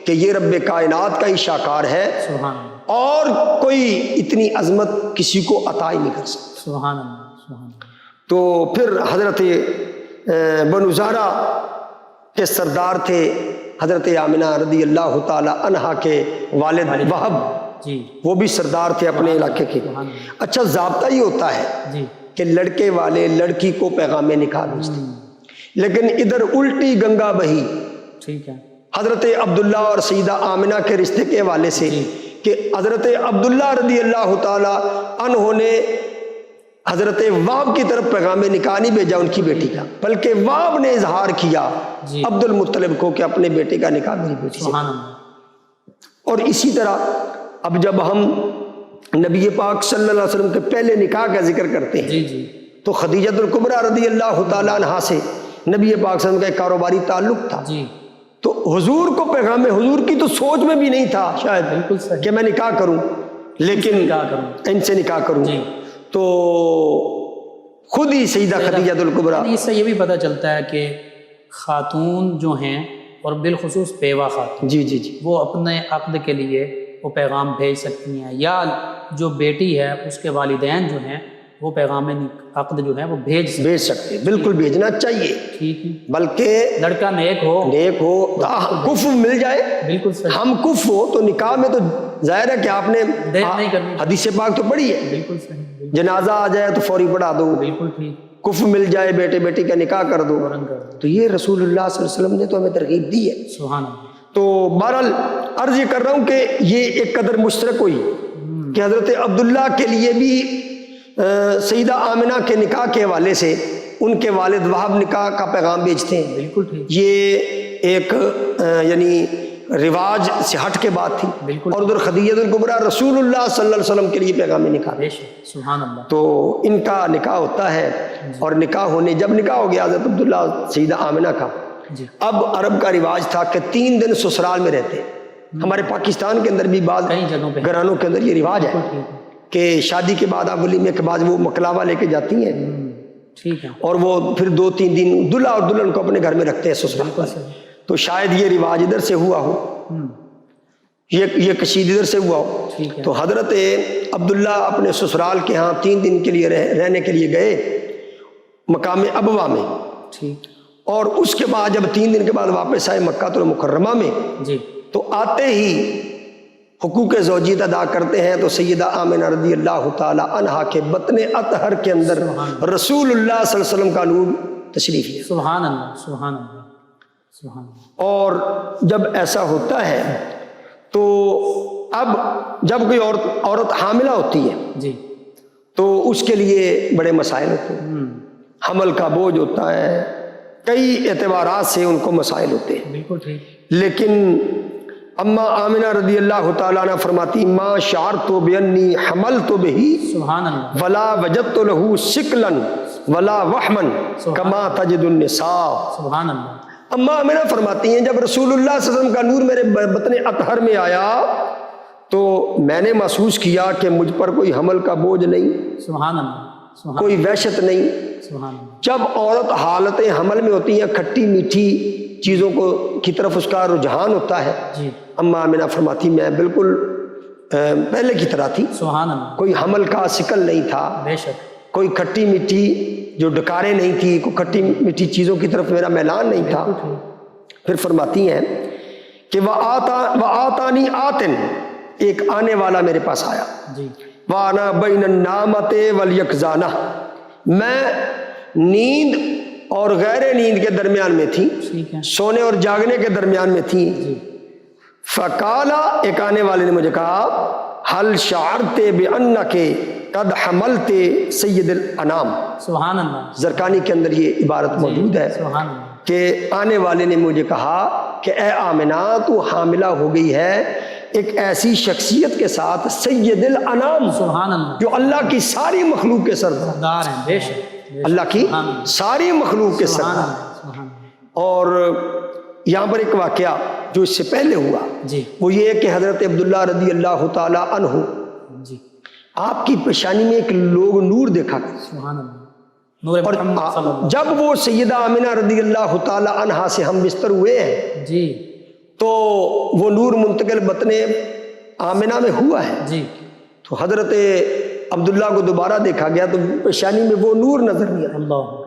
کہ یہ رب کائنات کا ہی شاکار ہے، سبحان اللہ، اور کوئی اتنی عظمت کسی کو عطا ہی نہیں کر سکتا۔ سبحان اللہ، سبحان اللہ، تو پھر حضرت بنو زہرہ کے سردار تھے حضرت آمنہ رضی اللہ تعالی عنہا کے والد وہب، جی وہ بھی سردار تھے اپنے علاقے کے۔ سبحان اللہ، اچھا ضابطہ یہ ہوتا ہے جی کہ لڑکے والے لڑکی کو پیغام نکاح بھیجتے، لیکن ادھر الٹی گنگا بہی ٹھیک ہے، حضرت عبداللہ اور سیدہ آمنہ کے رشتے کے حوالے سے جی کہ حضرت عبداللہ رضی اللہ تعالی عنہ نے حضرت وہب کی طرف پیغام نکاح نہیں بھیجا ان کی بیٹی کا، بلکہ وہب نے اظہار کیا جی عبد المطلب کو کہ اپنے بیٹے کا نکاح میری بیٹی سے۔ سبحان اللہ، اور اسی طرح اب جب ہم نبی پاک صلی اللہ علیہ وسلم کے پہلے نکاح کا ذکر کرتے ہیں جی جی تو خدیجہ الکبریٰ رضی اللہ تعالیٰ عنہا سے نبی پاک صلی اللہ علیہ وسلم کا ایک کاروباری تعلق تھا، جی تو حضور کو پیغام، حضور کی تو سوچ میں بھی نہیں تھا شاید بالکل صحیح، کہ میں نکاح کروں، لیکن نکاح کروں، ان سے نکاح کروں، جی تو خود ہی سیدہ خدیجہ الکبریٰ، اس سے یہ بھی پتہ چلتا ہے کہ خاتون جو ہیں اور بالخصوص بیوہ خاتون، جی جی جی وہ اپنے عقد کے لیے وہ پیغام بھیج سکتی ہیں، یا جو بیٹی ہے اس کے والدین جو ہیں وہ پیغام عقد جو ہے وہ بھیج سکتے بھیج سکتے، بالکل بھیجنا چاہیے، ٹھیک ہے، بلکہ لڑکا نیک ہو، نیک ہو، کف مل جائے، بالکل صحیح، ہم کف ہو تو نکاح میں تو ظاہر ہے کہ آپ نے دیر نہیں کرنی، حدیث پاک تو پڑھی ہے، بالکل صحیح، بالکل جنازہ آ جائے تو فوری پڑھا دو، بالکل ٹھیک، کف مل جائے بیٹے بیٹی کا نکاح کر دو، فوراً کر دو، تو یہ رسول اللہ صلی اللہ علیہ وسلم نے تو ہمیں ترغیب دی ہے۔ سبحان اللہ، تو بہرحال عرض یہ کر رہا ہوں کہ یہ ایک قدر مشترک ہوئی کہ حضرت عبداللہ کے لیے بھی سیدہ آمنہ کے نکاح کے حوالے سے ان کے والد وہب نکاح کا پیغام بھیجتے ہیں، بالکل ٹھیک، یہ ایک یعنی رواج سے ہٹ کے بات تھی، بالکل، اور ادھر خدیجہ الکبریٰ رسول اللہ صلی اللہ علیہ وسلم کے لیے پیغام نکاح، بے شک، سبحان اللہ، تو ان کا نکاح ہوتا ہے، اور نکاح ہونے جب نکاح ہو گیا حضرت عبداللہ سیدہ آمنہ کا، جی اب عرب کا رواج تھا کہ 3 دن سسرال میں رہتے، ہمارے پاکستان کے اندر بھی بعض کئی جگہوں پہ گھرانوں کے اندر یہ رواج ہے بالکل ٹھیک ہے، کہ شادی کے بعد آپ ولیمے کے بعد وہ مکلاوا لے کے جاتی ہیں، ٹھیک ہے، اور وہ پھر 2-3 دن دلہا اور دلہن کو اپنے گھر میں رکھتے ہیں سسرال بالکل پر، صحیح، تو شاید یہ رواج ادھر سے ہوا ہو، یہ کشید ادھر سے ہوا ہو، ٹھیک ہے، تو حضرت عبداللہ اپنے سسرال کے ہاں 3 دن کے لیے رہنے کے لیے گئے مقام ابوا میں، ٹھیک، اور اس کے بعد جب 3 دن کے بعد واپس آئے مکہ المکرمہ میں، جی تو آتے ہی حقوق زوجیت ادا کرتے ہیں، تو سیدہ آمنہ رضی اللہ تعالی عنہا کے بطن اطہر کے اندر رسول اللہ صلی اللہ علیہ وسلم کا نور تشریف لیا، سبحان اللہ، سبحان اللہ، سبحان اللہ، اور جب ایسا ہوتا ہے تو اب جب کوئی عورت حاملہ ہوتی ہے جی تو اس کے لیے بڑے مسائل ہوتے ہیں، حمل کا بوجھ ہوتا ہے، کئی اعتبارات سے ان کو مسائل ہوتے ہیں، بالکل ٹھیک، لیکن اما آمنہ رضی اللہ تعالیٰ عنہ فرماتی ما شعرت بانی حملت بہی سبحان اللہ، ولا وجدت له سکلا ولا وحما کما تجد النساء۔ سبحان اللہ، اما آمنہ فرماتی ہیں جب رسول اللہ صلی اللہ علیہ وسلم کا نور میرے بطن اطہر میں آیا تو میں نے محسوس کیا کہ مجھ پر کوئی حمل کا بوجھ نہیں، سبحان اللہ، سبحان کوئی وحشت نہیں۔ سبحان اللہ، جب عورت حالت حمل میں ہوتی ہیں کھٹی میٹھی چیزوں کی طرف اس کا رجحان ہوتا ہے، جی اما آمنہ فرماتی میں بالکل پہلے کی طرح تھی، سبحان اللہ، کوئی حمل کا سکل نہیں تھا، بے شک، کوئی کھٹی میٹھی جو ڈکاریں نہیں تھی، کوئی کھٹی میٹھی چیزوں کی طرف میرا میلان نہیں تھا۔ پھر فرماتی ہیں کہ وَآتَانِي آتٍ، ایک آنے والا میرے پاس آیا، جی وَأَنَا بَيْنَ النَّامَةِ وَالْيَقْظَانَةِ، میں نیند اور غیر نیند کے درمیان میں تھی، ٹھیک ہے، سونے اور جاگنے کے درمیان میں تھی۔ جی فقالا، ایک آنے والے نے مجھے کہا حل شعرت بأنک قد حملت سید الانام۔ سبحان اللہ، زرقانی کے اندر یہ عبارت موجود ہے سبحان اللہ، کہ آنے والے نے مجھے کہا کہ اے آمنہ تو حاملہ ہو گئی ہے ایک ایسی شخصیت کے ساتھ سید الانام، سبحان اللہ، جو اللہ کی ساری مخلوق کے سردار، دار ہیں، بے شک، اللہ کی ساری مخلوق کے سبحان سردار. اللہ سبحان اللہ. اور یہاں پر ایک واقعہ جو اس سے پہلے ہوا جی وہ یہ کہ حضرت عبداللہ رضی اللہ تعالی عنہ جی آپ کی پیشانی میں ایک لوگ نور دیکھا کرتے. سبحان اللہ. نور اور محمد صلی اللہ جب وہ سیدہ آمنہ رضی اللہ تعالی عنہا سے ہم بستر ہوئے ہیں جی تو وہ نور منتقل بطن آمنہ میں ہوا ہے. جی تو حضرت عبداللہ کو دوبارہ دیکھا گیا تو پیشانی میں وہ نور نظر نہیں آیا. اللہ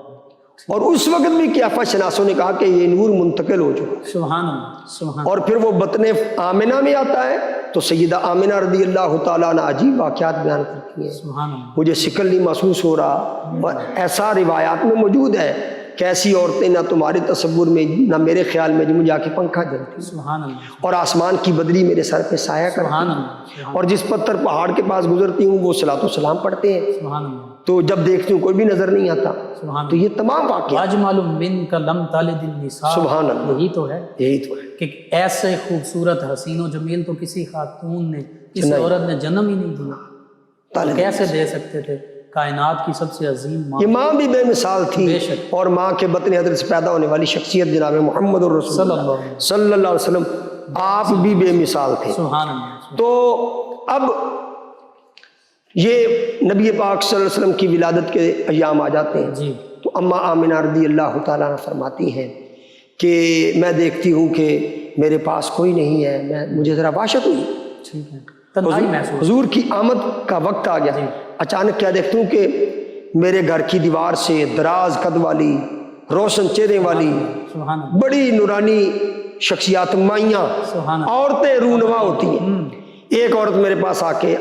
اور اس وقت بھی قیافہ شناسوں نے کہا کہ یہ نور منتقل ہو چکا. سبحان اللہ سبحان اور پھر وہ بطن آمنہ میں آتا ہے تو سیدہ آمنہ رضی اللہ تعالیٰ عنہ عجیب واقعات بیان کرتی ہیں. سبحان اللہ. مجھے شکل نہیں محسوس ہو رہا. اور ایسا روایات میں موجود ہے کہ ایسی عورتیں نہ تمہارے تصور میں نہ میرے خیال میں جو مجھے آ کے پنکھا جلتی سبحان اللہ اور آسمان کی بدری میرے سر پہ سایہ کرتی سبحان اللہ اور جس پتھر پہاڑ کے پاس گزرتی ہوں وہ صلاۃ و سلام پڑھتے ہیں سبحان اللہ تو جب دیکھتی ہوں کوئی بھی نظر نہیں آتا. سبحان تو یہ تمام واقعات اجمل من کا لم تلد النساء. سبحان اللہ. یہی تو ہے یہی تو ہے. کہ ایسے خوبصورت حسین و جمیل تو کسی خاتون نے کسی عورت نے جنم ہی نہیں دیا. کیسے دے سکتے تھے؟ کائنات کی سب سے عظیم ماں یہ ماں بھی بے مثال تھی بے شک. اور ماں کے بطن حضرت سے پیدا ہونے والی شخصیت جناب محمد الرسول صلی اللہ علیہ صلی اللہ علیہ وسلم آپ بھی بے مثال تھے. سبحان اللہ. تو اب یہ نبی پاک صلی اللہ علیہ وسلم کی ولادت کے ایام آ جاتے ہیں جی تو اماں آمنہ رضی اللہ تعالیٰ عنہ فرماتی ہیں کہ میں دیکھتی ہوں کہ میرے پاس کوئی نہیں ہے. مجھے ذرا وحشت ہوئی. ٹھیک ہے. تنہائی محسوس. حضور کی آمد کا وقت آ گیا. اچانک کیا دیکھتا ہوں کہ میرے گھر کی دیوار سے دراز قد والی روشن چہرے والی سبحان اللہ بڑی نورانی شخصیات مائیاں سبحان اللہ. عورتیں رونما ہوتی ہیں. ایک عورت میرے پاس آ کے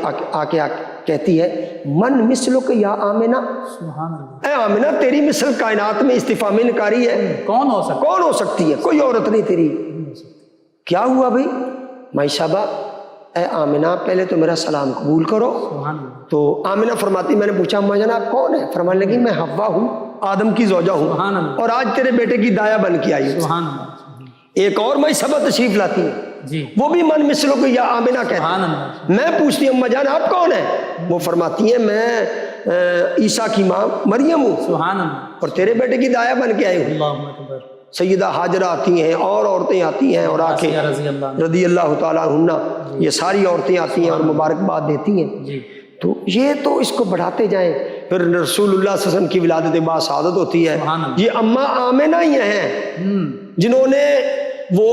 کہتی ہے من مثلک یا آمنہ. سبحان اللہ. اے آمنہ تیری مثل کائنات میں استفہام انکاری ہے. کون ہو سکتا کون ہو سکتی ہے؟ کوئی عورت نہیں تیری. کیا ہوا بھائی؟ مائی صاحبہ اے آمنہ پہلے تو میرا سلام قبول کرو. سبحان اللہ. تو آمنہ فرماتی میں نے پوچھا اما جان آپ کون ہیں؟ فرمانے لگی میں حوا ہوں آدم کی زوجہ ہوں سبحان اللہ. اور آج تیرے بیٹے کی دایا بن کے آئی ہوں. سبحان اللہ. ایک اور مائی صاحبہ تشریف لاتی ہیں جی وہ بھی من مثلو کو یا آمنہ کہتی سبحان ہیں. اللہ. میں پوچھتی ہوں اما جان آپ کون ہیں؟ وہ فرماتی ہیں میں عیسیٰ کی ماں مریم ہوں سبحان اللہ. اور تیرے بیٹے کی دایا بن کے آئی ہوں. اللہ اکبر. سیدہ حاجرہ آتی ہیں اور عورتیں آتی ہیں اور آ کے آسیہ رضی اللہ عنہ. رضی اللہ تعالیٰ عنہ یہ ساری عورتیں آتی ہیں اور مبارکباد دیتی ہیں. جی تو یہ تو اس کو بڑھاتے جائیں. پھر رسول اللہ صلی اللہ علیہ وسلم کی ولادت بعد سعادت ہوتی ہے. سبحان اللہ. یہ اماں آمنہ ہی ہیں جنہوں نے وہ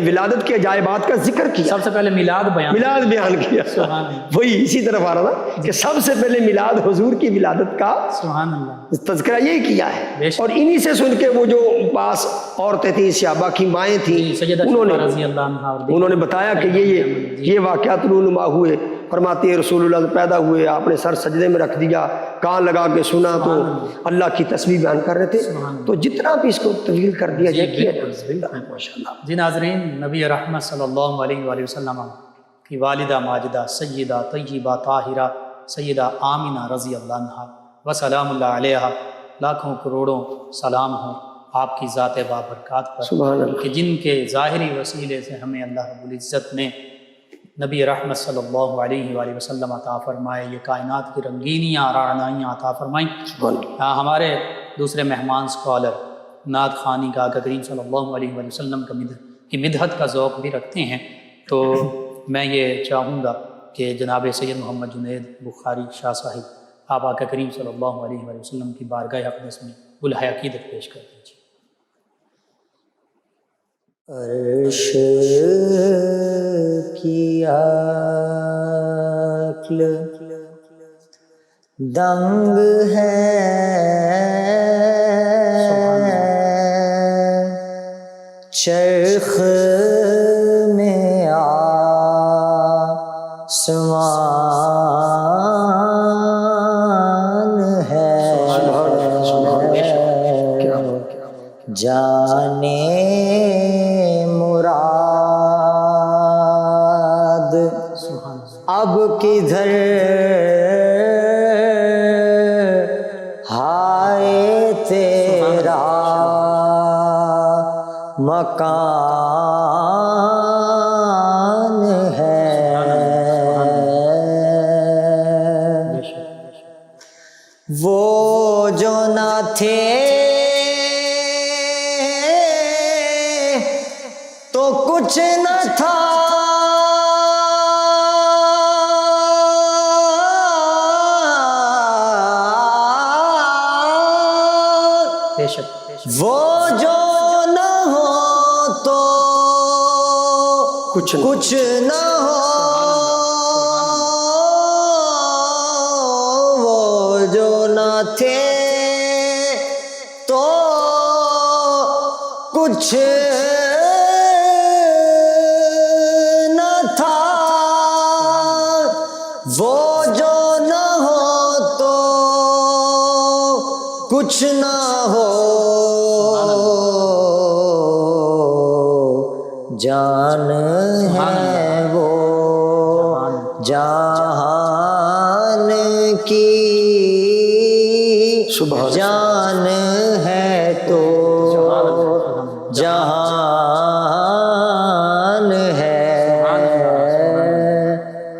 ولادت کے عجائبات کا ذکر کیا. سب سے پہلے میلاد بیان کیا. سبحان اللہ. وہی اسی طرف آ رہا تھا کہ سب سے پہلے میلاد حضور کی ولادت کا سبحان اللہ. تذکرہ یہی کیا ہے. بے شک. اور انہی سے سن کے وہ جو پاس عورتیں تھیں صحابہ کی مائیں تھیں سیدہ انہوں شفا رضی اللہ عنہا اور نے بتایا کہ یہ واقعات رونما ہوئے. فرماتی ہے رسول اللہ سے پیدا ہوئے آپ نے سر سجدے میں رکھ دیا کان لگا کے سنا تو اللہ کی تسبیح بیان کر رہے تھے. تو جتنا بھی اس کو طویل کر دیا جائے کیا ماشاءاللہ. جی ناظرین نبی رحمت صلی اللہ علیہ وآلہ وسلم کی والدہ ماجدہ سیدہ طیبہ طاہرہ سیدہ آمنہ رضی اللہ عنہا وسلام اللہ علیہا لاکھوں کروڑوں سلام ہوں آپ کی ذات بابرکات پر سبحان اللہ. کہ جن کے ظاہری وسیلے سے ہمیں اللہ رب العزت نے نبی رحمت صلی اللہ علیہ وآلہ وسلم عطا فرمائے. یہ کائنات کی رنگینیاں رعنائیاں عطا فرمائیں. ہمارے دوسرے مہمان اسکالر نعت خوانی کا آقا کریم صلی اللہ علیہ وآلہ وسلم کی مدحت کا ذوق بھی رکھتے ہیں. تو میں یہ چاہوں گا کہ جناب سید محمد جنید بخاری شاہ صاحب آپ آقا کریم صلی اللہ علیہ وآلہ وسلم کی بارگاہ اقدس میں گلہ عقیدت پیش کر دیجیے. عرش کی عقل دنگ ہے چرخ میں آسمان ہے جانے اب کدھر ہائے تیرا مکان ہے وہ جو نہ تھے تو کچھ نہ تھا، بے شک وہ جو نہ ہو تو کچھ کچھ نہ ہو، وہ جو نہ تھے تو کچھ نہ تھا، وہ جو نہ ہو تو کچھ نہ ہو، جان ہے وہ جہان کی جان ہے تو جہان ہے۔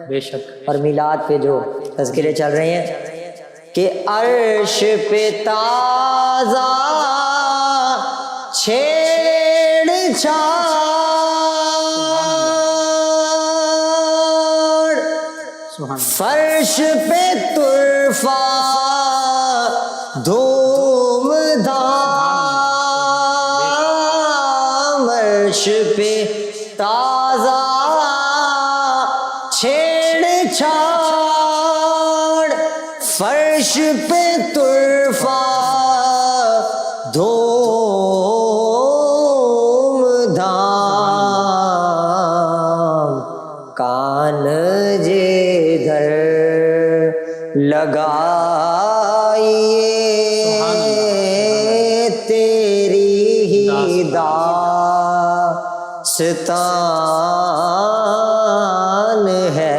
بے شک اور میلاد پہ جو تذکرے چل رہے ہیں کہ عرش پہ تازہ چھیڑ چھاڑ، فرش پہ طرفہ دھوم دھام، عرش پہ تازہ چھیڑ چھاڑ، فرش پہ طرفہ دھوم دھام، کان جدھر لگائیے تیری ہی داستان ہے،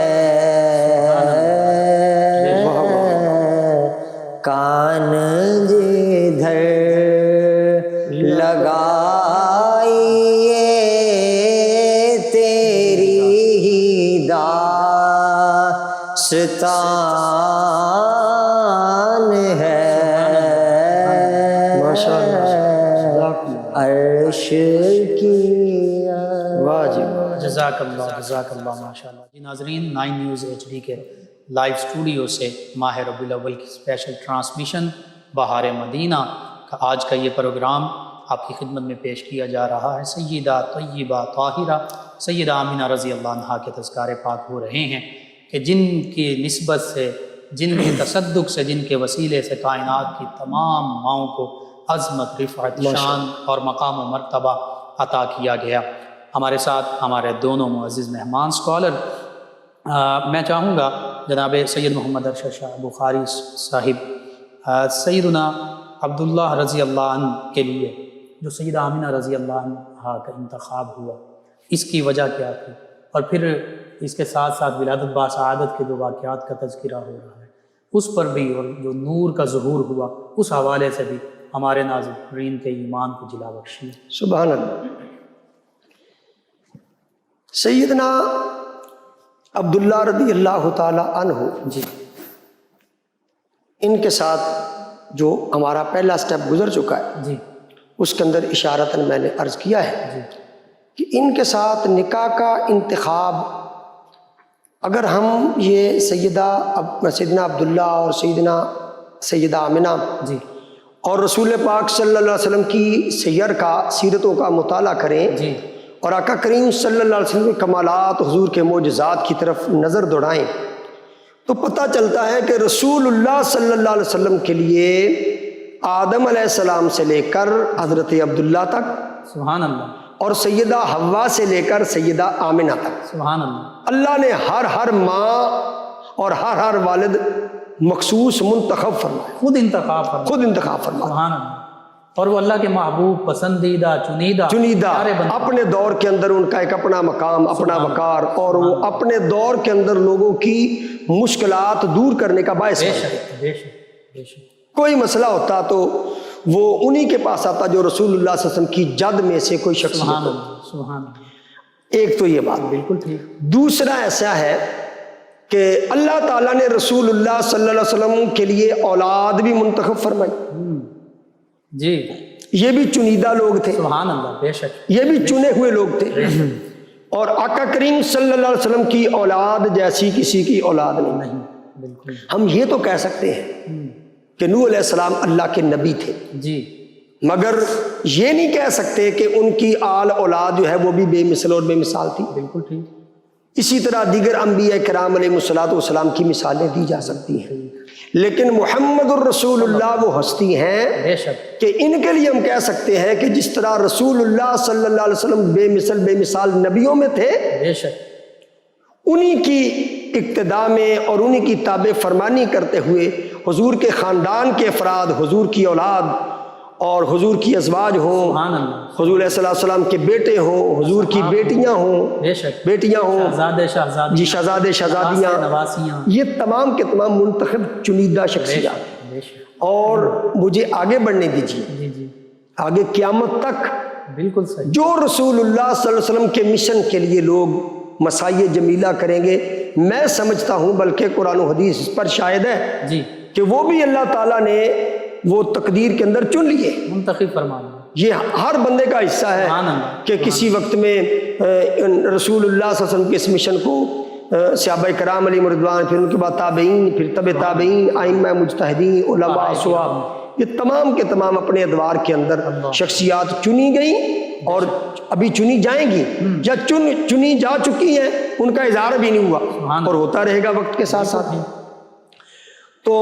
کان جدھر لگائیے تیری ہی داستان ہے، عرش کی جزاک اللہ ماشاء اللہ۔ جی ناظرین، 9 نیوز HD کے لائیو اسٹوڈیو سے ماہ ربیع الاول کی اسپیشل ٹرانسمیشن بہار مدینہ کا آج کا یہ پروگرام آپ کی خدمت میں پیش کیا جا رہا ہے۔ سیدہ طیبہ طاہرہ سیدہ آمینہ رضی اللہ عنہا کے تذکار پاک ہو رہے ہیں کہ جن کی نسبت سے، جن کے تصدق سے، جن کے وسیلے سے کائنات کی تمام ماؤں کو عظمت، رفعت، شان اور مقام و مرتبہ عطا کیا گیا۔ ہمارے ساتھ ہمارے دونوں معزز مہمان اسکالر، میں چاہوں گا جناب سید محمد ارشد شاہ بخاری صاحب، سیدنا عبداللہ رضی اللہ عنہ کے لیے جو سیدہ آمینہ رضی اللہ عنہ کا انتخاب ہوا، اس کی وجہ کیا تھی، اور پھر اس کے ساتھ ساتھ ولادت باسعادت کے جو واقعات کا تذکرہ ہو رہا ہے اس پر بھی، اور جو نور کا ظہور ہوا اس حوالے سے بھی ہمارے ناظرین کے ایمان کو جلا بخشیے۔ سبحان اللہ۔ سیدنا عبداللہ رضی اللہ تعالی عنہ جی، ان کے ساتھ جو ہمارا پہلا سٹیپ گزر چکا ہے، جی اس کے اندر اشارتاً میں نے عرض کیا ہے جی کہ ان کے ساتھ نکاح کا انتخاب، اگر ہم یہ سیدنا عبداللہ اور سیدہ آمنہ جی اور رسول پاک صلی اللہ علیہ وسلم کی سیر کا، سیرتوں کا مطالعہ کریں جی اور آقا کریم صلی اللہ علیہ وسلم کے کمالات، حضور کے معجزات کی طرف نظر دوڑائیں تو پتہ چلتا ہے کہ رسول اللہ صلی اللہ علیہ وسلم کے لیے آدم علیہ السلام سے لے کر حضرت عبداللہ تک، سبحان اللہ، اور سیدہ حوا سے لے کر سیدہ آمنہ تک، سبحان اللہ، اللہ نے ہر ماں اور ہر والد مخصوص منتخب فرمایا، خود انتخاب فرمایا، خود انتخاب فرمایا، سبحان اللہ، اور وہ اللہ کے محبوب، پسندیدہ، چنیدہ پیارے بندے، اپنے دور کے اندر ان کا ایک اپنا مقام، اپنا وقار، اور وہ اپنے دور کے اندر لوگوں کی مشکلات دور کرنے کا باعث بے ہے۔ شک بے شک بے شک، کوئی مسئلہ ہوتا تو وہ انہی کے پاس آتا جو رسول اللہ صلی اللہ علیہ وسلم کی جد میں سے کوئی شخص سبحان ہوتا۔ اللہ، سبحان اللہ، ایک تو یہ بات، بالکل ٹھیک، دوسرا ایسا ہے کہ اللہ تعالیٰ نے رسول اللہ صلی اللہ علیہ وسلم کے لیے اولاد بھی منتخب فرمائی. جی یہ بھی چنیدہ لوگ تھے, سبحان اللہ, بے شک یہ بھی چنے ہوئے لوگ تھے, اور آقا کریم صلی اللہ علیہ وسلم کی اولاد جیسی کسی کی اولاد نہیں. بالکل. ہم یہ تو کہہ سکتے ہیں کہ نوح علیہ السلام اللہ کے نبی تھے, جی مگر یہ نہیں کہہ سکتے کہ ان کی آل اولاد جو ہے وہ بھی بے مثل اور بے مثال تھی. بالکل ٹھیک. اسی طرح دیگر انبیاء کرام علیہ الصلوۃ والسلام کی مثالیں دی جا سکتی ہیں, لیکن محمد الرسول اللہ وہ ہستی ہیں بے شک کہ ان کے لیے ہم کہہ سکتے ہیں کہ جس طرح رسول اللہ صلی اللہ علیہ وسلم بے مثال نبیوں میں تھے, بے شک انہی کی اقتداء میں اور انہی کی تابع فرمانی کرتے ہوئے حضور کے خاندان کے افراد, حضور کی اولاد اور حضور کی ازواج ہوں, سبحان اللہ, حضور علیہ السلام کے بیٹے ہوں, حضور کی بیٹیاں ہوں, بے شک بیٹیاں ہوں, شہزادے شہزادی, جی شہزادے شہزادیاں, نواسیاں, یہ تمام کے تمام منتخب چنیدہ شخصیات. بے شک. اور مجھے آگے بڑھنے دیجیے, جی جی آگے قیامت تک بالکل صحیح. جو رسول اللہ صلی اللہ علیہ وسلم کے مشن کے لیے لوگ مسائی جمیلہ کریں گے, میں سمجھتا ہوں بلکہ قرآن و حدیث اس پر شاہد ہے جی کہ وہ بھی اللہ تعالیٰ نے وہ تقدیر کے اندر چن لیے. منتخب فرما دیں. یہ ہر بندے کا حصہ ہے سبحان اللہ. کہ کسی وقت میں رسول اللہ صلی اللہ علیہ وسلم کے اس مشن کو صحابہ کرام علیہم رضوان, پھر ان کے بعد تابعین, پھر تبع تابعین, ائمہ مجتہدین, علماء صحاب, یہ تمام کے تمام اپنے ادوار کے اندر شخصیات چنی گئیں اور ابھی چنی جائیں گی, یا چنی جا چکی ہیں, ان کا اظہار بھی نہیں ہوا اور ہوتا رہے گا وقت کے ساتھ ساتھ. تو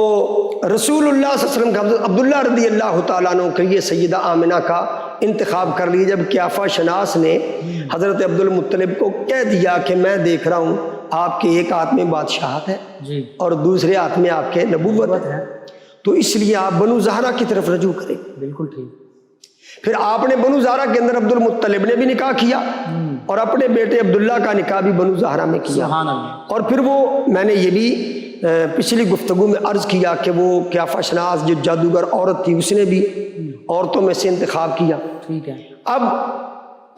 رسول اللہ صلی اللہ علیہ وسلم کا حضرت عبداللہ رضی اللہ تعالیٰ عنہ کے لیے سیدہ آمنہ کا انتخاب کر لیا, جب قیافہ شناس نے حضرت عبد المطلب کو کہہ دیا کہ میں دیکھ رہا ہوں آپ کے ایک ہاتھ میں بادشاہت ہے جی اور دوسرے ہاتھ میں آپ کے نبوت ہے, تو اس لیے آپ بنو زہرہ کی طرف رجوع کریں. بالکل ٹھیک. پھر آپ نے بنو زہرہ کے اندر عبد المطلب نے بھی نکاح کیا اور اپنے بیٹے عبداللہ کا نکاح بھی بنو زہرہ میں کیا. سبحان اللہ. اور پھر وہ میں نے یہ بھی پچھلی گفتگو میں عرض کیا کہ وہ قیافہ شناس جو جادوگر عورت تھی اس نے بھی عورتوں میں سے انتخاب کیا. ٹھیک ہے. اب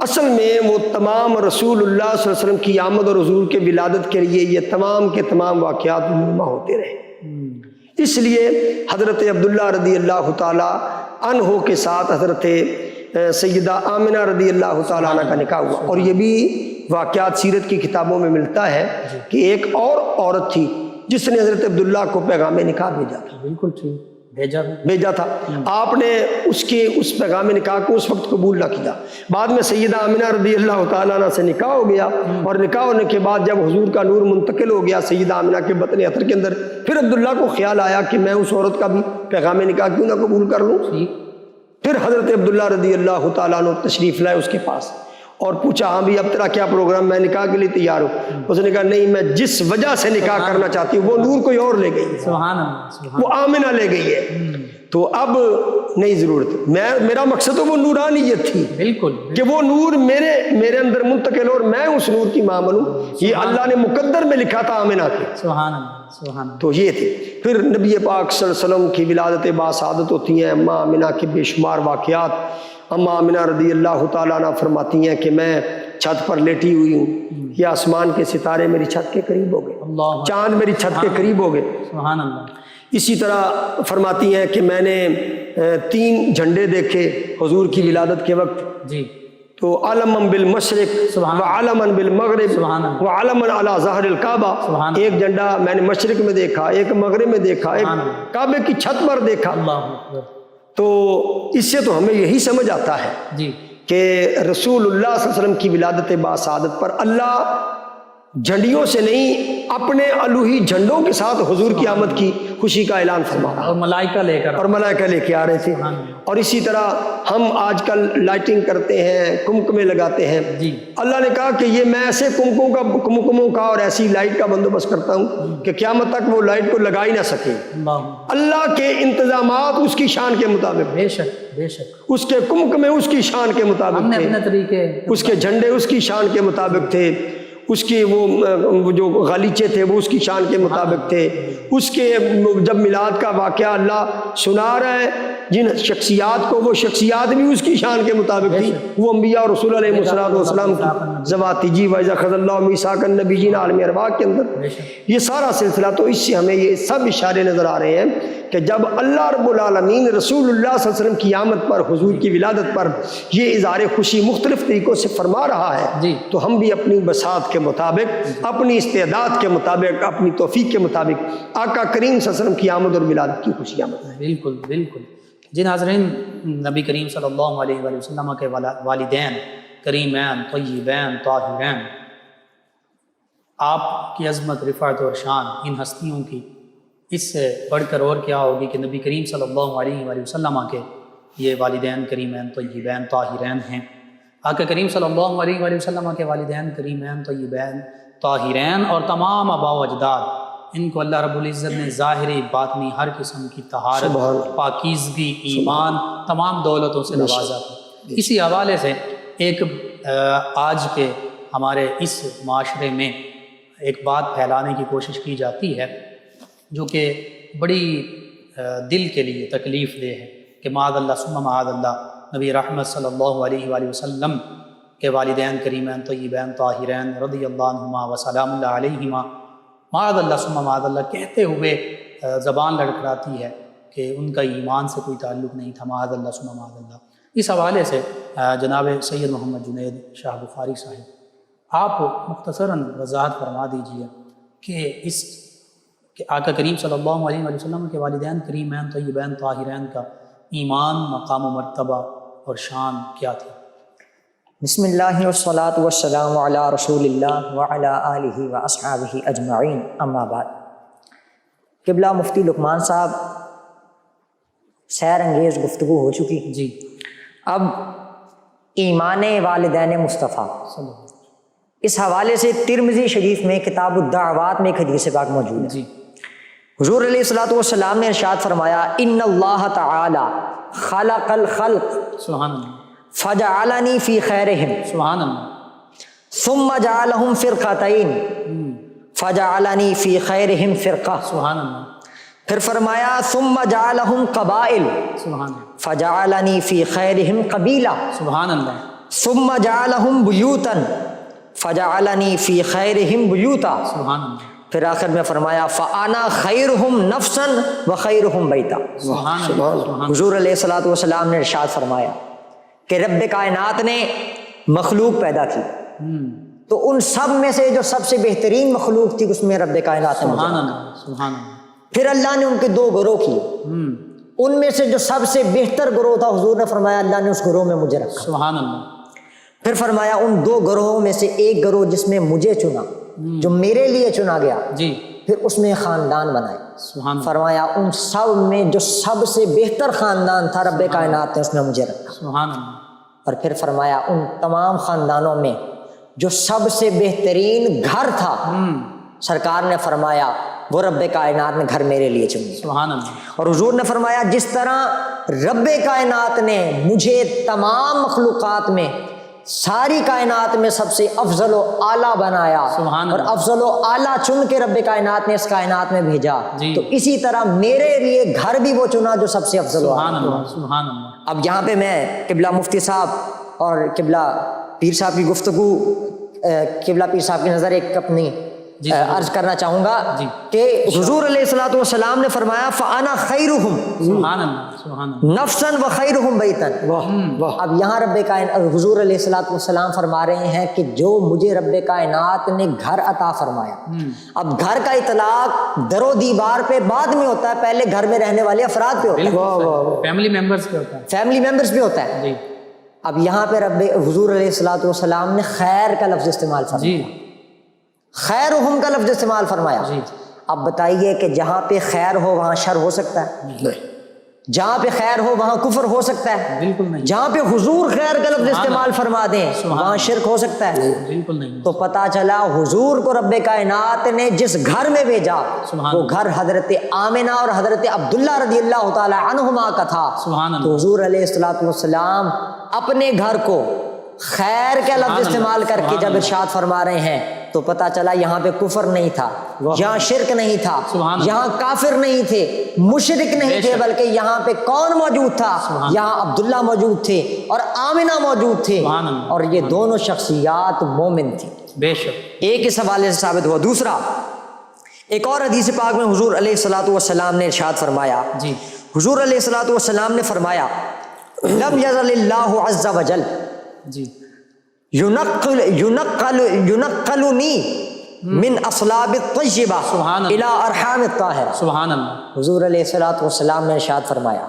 اصل میں وہ تمام رسول اللہ صلی اللہ علیہ وسلم کی آمد اور حضور کے ولادت کے لیے یہ تمام کے تمام واقعات رونما ہوتے رہے. اس لیے حضرت عبداللہ رضی اللہ تعالیٰ عنہ کے ساتھ حضرت سیدہ آمنہ رضی اللہ تعالیٰ عنہ کا نکاح ہوا, اور یہ بھی واقعات سیرت کی کتابوں میں ملتا ہے کہ ایک اور عورت تھی جس نے حضرت عبداللہ کو پیغام نکاح بھیجا تھا. بالکل ٹھیک. بھیجا تھا. آپ نے اس پیغام نکاح کو اس وقت قبول نہ کیا. بعد میں سیدہ آمنہ رضی اللہ تعالیٰ عنہ سے نکاح ہو گیا, اور نکاح ہونے کے بعد جب حضور کا نور منتقل ہو گیا سیدہ آمنہ کے بطن عطر کے اندر, پھر عبداللہ کو خیال آیا کہ میں اس عورت کا بھی پیغام نکاح کیوں نہ قبول کر لوں. پھر حضرت عبداللہ رضی اللہ تعالیٰ عنہ تشریف لائے اس کے پاس اور پوچھا, ہاں بھی اب تیرا کیا پروگرام, میں نکاح کے لیے تیار ہوں. اس نے کہا نہیں, میں جس وجہ سے نکاح کرنا چاہتی ہوں وہ نور کوئی اور لے گئی ہے, سبحان اللہ, وہ آمنہ لے گئی ہے, تو اب نہیں ضرورت. میرا مقصد تو وہ نورانیت تھی, بالکل, کہ وہ نور میرے اندر منتقل ہو اور میں اس نور کی ماں بنوں. یہ اللہ نے مقدر میں لکھا تھا آمنہ کے. سبحان اللہ, سبحان اللہ. تو یہ تھی. پھر نبی پاک صلی اللہ علیہ وسلم کی ولادت باسعادت ہوتی ہیں. اماں آمنہ کے بے شمار واقعات. اماں آمنہ رضی اللہ تعالیٰ عنہ فرماتی ہیں کہ میں چھت پر لیٹی ہوئی ہوں, یہ آسمان کے ستارے میری چھت کے قریب ہو گئے, چاند میری چھت کے قریب ہو گئے. سبحان اللہ. اسی طرح فرماتی ہیں کہ میں نے 3 جھنڈے دیکھے حضور کی ولادت کے وقت. جی. تو علمن بالمشرق وعلمن بالمغرب وعلمن علی ظہر الکعبہ. ایک جھنڈا میں نے مشرق میں دیکھا, ایک مغرب میں دیکھا, ایک کعبے کی چھت پر دیکھا. تو اس سے تو ہمیں یہی سمجھ آتا ہے جی کہ رسول اللہ صلی اللہ علیہ وسلم کی ولادت باسعادت پر اللہ جھنڈیوں سے نہیں اپنے الوہی جھنڈوں کے ساتھ حضور کی آمد کی خوشی کا اعلان فرما رہا, اور ملائکہ لے کر آ رہے تھے. اور اسی طرح ہم آج کل لائٹنگ کرتے ہیں, کمکمے لگاتے ہیں. جی. اللہ نے کہا کہ یہ میں ایسے کمکموں کا اور ایسی لائٹ کا بندوبست کرتا ہوں کہ قیامت تک وہ لائٹ کو لگا ہی نہ سکے. اللہ کے انتظامات اس کی شان کے مطابق, بے شک بے شک, اس کے کمکمے اس کی شان کے مطابق تھے, اپنے طریقے, اس کے جھنڈے اس کی شان کے مطابق تھے. اس کے وہ جو غالیچے تھے وہ اس کی شان کے مطابق تھے. اس کے جب میلاد کا واقعہ اللہ سنا رہا ہے جن شخصیات کو، وہ شخصیات بھی اس کی شان کے مطابق تھی. وہ انبیاء اور رسول علیہ السلام کی ذواتی جی وَإِذَا أَخَذَ اللَّهُ مِيثَاقَ النَّبِيِّينَ عالم ارواح کے اندر یہ سارا سلسلہ. تو اس سے ہمیں یہ سب اشارے نظر آ رہے ہیں کہ جب اللہ رب العالمین رسول اللہ صلی اللہ علیہ وسلم کی آمد پر، حضور کی ولادت پر یہ اظہار خوشی مختلف طریقوں سے فرما رہا ہے، تو ہم بھی اپنی بساط کے مطابق، اپنی استعداد کے مطابق، اپنی توفیق کے مطابق آقا کریم صلی اللہ علیہ وسلم کی آمد اور ولادت کی خوشیاں منائیں. بالکل بالکل. جی ناظرین، نبی کریم صلی اللہ علیہ وآلہ وسلم کے والدین کریمین طیبین طاہرین، آپ کی عظمت، رفعت اور شان ان ہستیوں کی اس سے بڑھ کر اور کیا ہوگی کہ نبی کریم صلی اللہ علیہ وآلہ وسلم کے یہ والدین کریمین طیبین طاہرین ہیں. آقا کریم صلی اللہ علیہ وآلہ وسلم کے والدین کریمین طیبین طاہرین اور تمام آباء و اجداد، ان کو اللہ رب العزت نے ظاہری باطنی ہر قسم کی طہارت، پاکیزگی، ایمان، تمام دولتوں سے نوازا تھا. اسی حوالے سے ایک آج کے ہمارے اس معاشرے میں ایک بات پھیلانے کی کوشش کی جاتی ہے جو کہ بڑی دل کے لیے تکلیف دہ ہے کہ معاذ اللہ ثم معاذ اللہ نبی رحمت صلی اللہ علیہ وآلہ وسلم کے والدین کریمین طیبین طاہرین رضی اللہ عنہما و سلام اللہ علیہما معاذ اللہ ثم معاذ اللہ کہتے ہوئے زبان لڑکھڑاتی ہے کہ ان کا ایمان سے کوئی تعلق نہیں تھا، معاذ اللہ ثم معاذ اللہ. اس حوالے سے جناب سید محمد جنید شاہ بخاری صاحب، آپ مختصراً وضاحت فرما دیجئے کہ آقا کریم صلی اللہ علیہ وآلہ وسلم کے والدین کریمین طیبین طاہرین کا ایمان، مقام و مرتبہ اور شان کیا تھی؟ بسم اللہ والصلاۃ والسلام علی رسول اللہ وعلی آلہ واصحابہ اجمعین، اما بعد. قبلہ مفتی لقمان صاحب، سیر انگیز گفتگو ہو چکی. جی. اب ایمان والدین مصطفیٰ، اس حوالے سے ترمذی شریف میں کتاب الدعوات میں ایک حدیث پاک موجود ہے. جی. حضور علیہ الصلوۃ والسلام نے ارشاد فرمایا، ان اللہ تعالی خلق الخلق سبحان اللہ فجعلنی فی خیرہم سبحان اللہ ثم جعلہم فرقتین فجعلنی فی خیرہم فرقہ. سبحان اللہ. پھر فرمایا ثم جعلہم قبائل سبحان اللہ فجعلنی فی خیرہم قبیلہ سبحان اللہ. ثم جعلہم بیوتا فجعلنی فی خیرہم بیوتا. سبحان اللہ. پھر آخر میں فرمایا فانا خیرہم نفسا و خیرہم بیتا. سبحان اللہ. سبحان حضور علیہ الصلوۃ والسلام نے ارشاد فرمایا کہ رب کائنات نے مخلوق پیدا کی، تو ان سب میں سے جو سب سے بہترین مخلوق تھی اس میں رب کائنات نے سبحان اللہ. سبحان اللہ. پھر اللہ نے ان کے دو گروہ کیے، ان میں سے جو سب سے بہتر گروہ تھا حضور نے فرمایا اللہ نے اس گروہ میں مجھے رکھا. سبحان اللہ. پھر فرمایا ان دو گروہوں میں سے ایک گروہ جس میں مجھے چنا، جو میرے لیے چنا گیا، جی. پھر اس میں خاندان بنائے. سبحان اللہ. فرمایا ان سب میں جو سب سے بہتر خاندان تھا رب کائنات نے اس میں مجھے رکھا. سبحان اللہ. اور پھر فرمایا ان تمام خاندانوں میں جو سب سے بہترین گھر تھا، سرکار نے فرمایا وہ رب کائنات نے گھر میرے لیے چن لیا. سبحان اللہ. اور حضور نے فرمایا جس طرح رب کائنات نے مجھے تمام مخلوقات میں، ساری کائنات میں سب سے افضل و اعلیٰ بنایا اور افضل و اعلیٰ چن کے رب کائنات نے اس کائنات میں بھیجا، تو اسی طرح میرے لیے گھر بھی وہ چنا جو سب سے افضل و اعلیٰ. سبحان اللہ. اب یہاں پہ میں قبلہ مفتی صاحب اور قبلہ پیر صاحب کی گفتگو، قبلہ پیر صاحب کی نظر ایک اپنی عرض کرنا چاہوں گا کہ حضور علیہ الصلوۃ والسلام نے فرمایا فانا خیرہم سبحان اللہ. سبحان اللہ. نفسا و خیرہم بیتا. اب یہاں رب کائنات حضور علیہ الصلوۃ والسلام فرما رہے ہیں کہ جو مجھے رب کائنات نے گھر عطا فرمایا. اب گھر کا اطلاق در و دیوار پہ بعد میں ہوتا ہے، پہلے گھر میں رہنے والے افراد پہ ہوتا ہے، فیملی ممبرز پہ ہوتا ہے، فیملی ممبرز پہ ہوتا ہے. اب یہاں پہ رب حضور علیہ الصلوۃ والسلام نے خیر کا لفظ استعمال فرمایا، خیرہم کا لفظ استعمال فرمایا. اب بتائیے کہ جہاں پہ خیر ہو وہاں شر ہو سکتا ہے؟ جہاں پہ خیر ہو وہاں کفر ہو سکتا ہے؟ بالکل نہیں. جہاں پہ حضور خیر کا لفظ استعمال فرما دیں وہاں شرک ہو سکتا ہے؟ بالکل نہیں. تو پتہ چلا حضور کو رب کائنات نے جس گھر میں بھیجا وہ گھر حضرت آمنہ اور حضرت عبداللہ رضی اللہ تعالی عنہما کا تھا. تو حضور علیہ الصلوۃ والسلام اپنے گھر کو خیر کا لفظ استعمال کر کے جب ارشاد فرما رہے ہیں تو پتہ چلا یہاں پہ کفر نہیں تھا، یہاں شرک نہیں تھا، یہاں کافر نہیں تھے، مشرک نہیں تھے، بلکہ یہاں پہ کون موجود تھا؟ یہاں عبداللہ موجود تھے اور آمنہ موجود تھے، اور یہ دونوں شخصیات مومن تھی۔ بے شک ایک اس حوالے سے ثابت ہوا۔ دوسرا، ایک اور حدیث پاک میں حضور علیہ الصلوۃ والسلام نے ارشاد فرمایا، جی حضور علیہ الصلوۃ والسلام نے فرمایا لم یزل اللہ عز وجل جی ينقلني من اصلاب الطیبہ الى ارحام الطاہرہ۔ سبحان اللہ، حضور علیہ الصلوۃ والسلام نے ارشاد فرمایا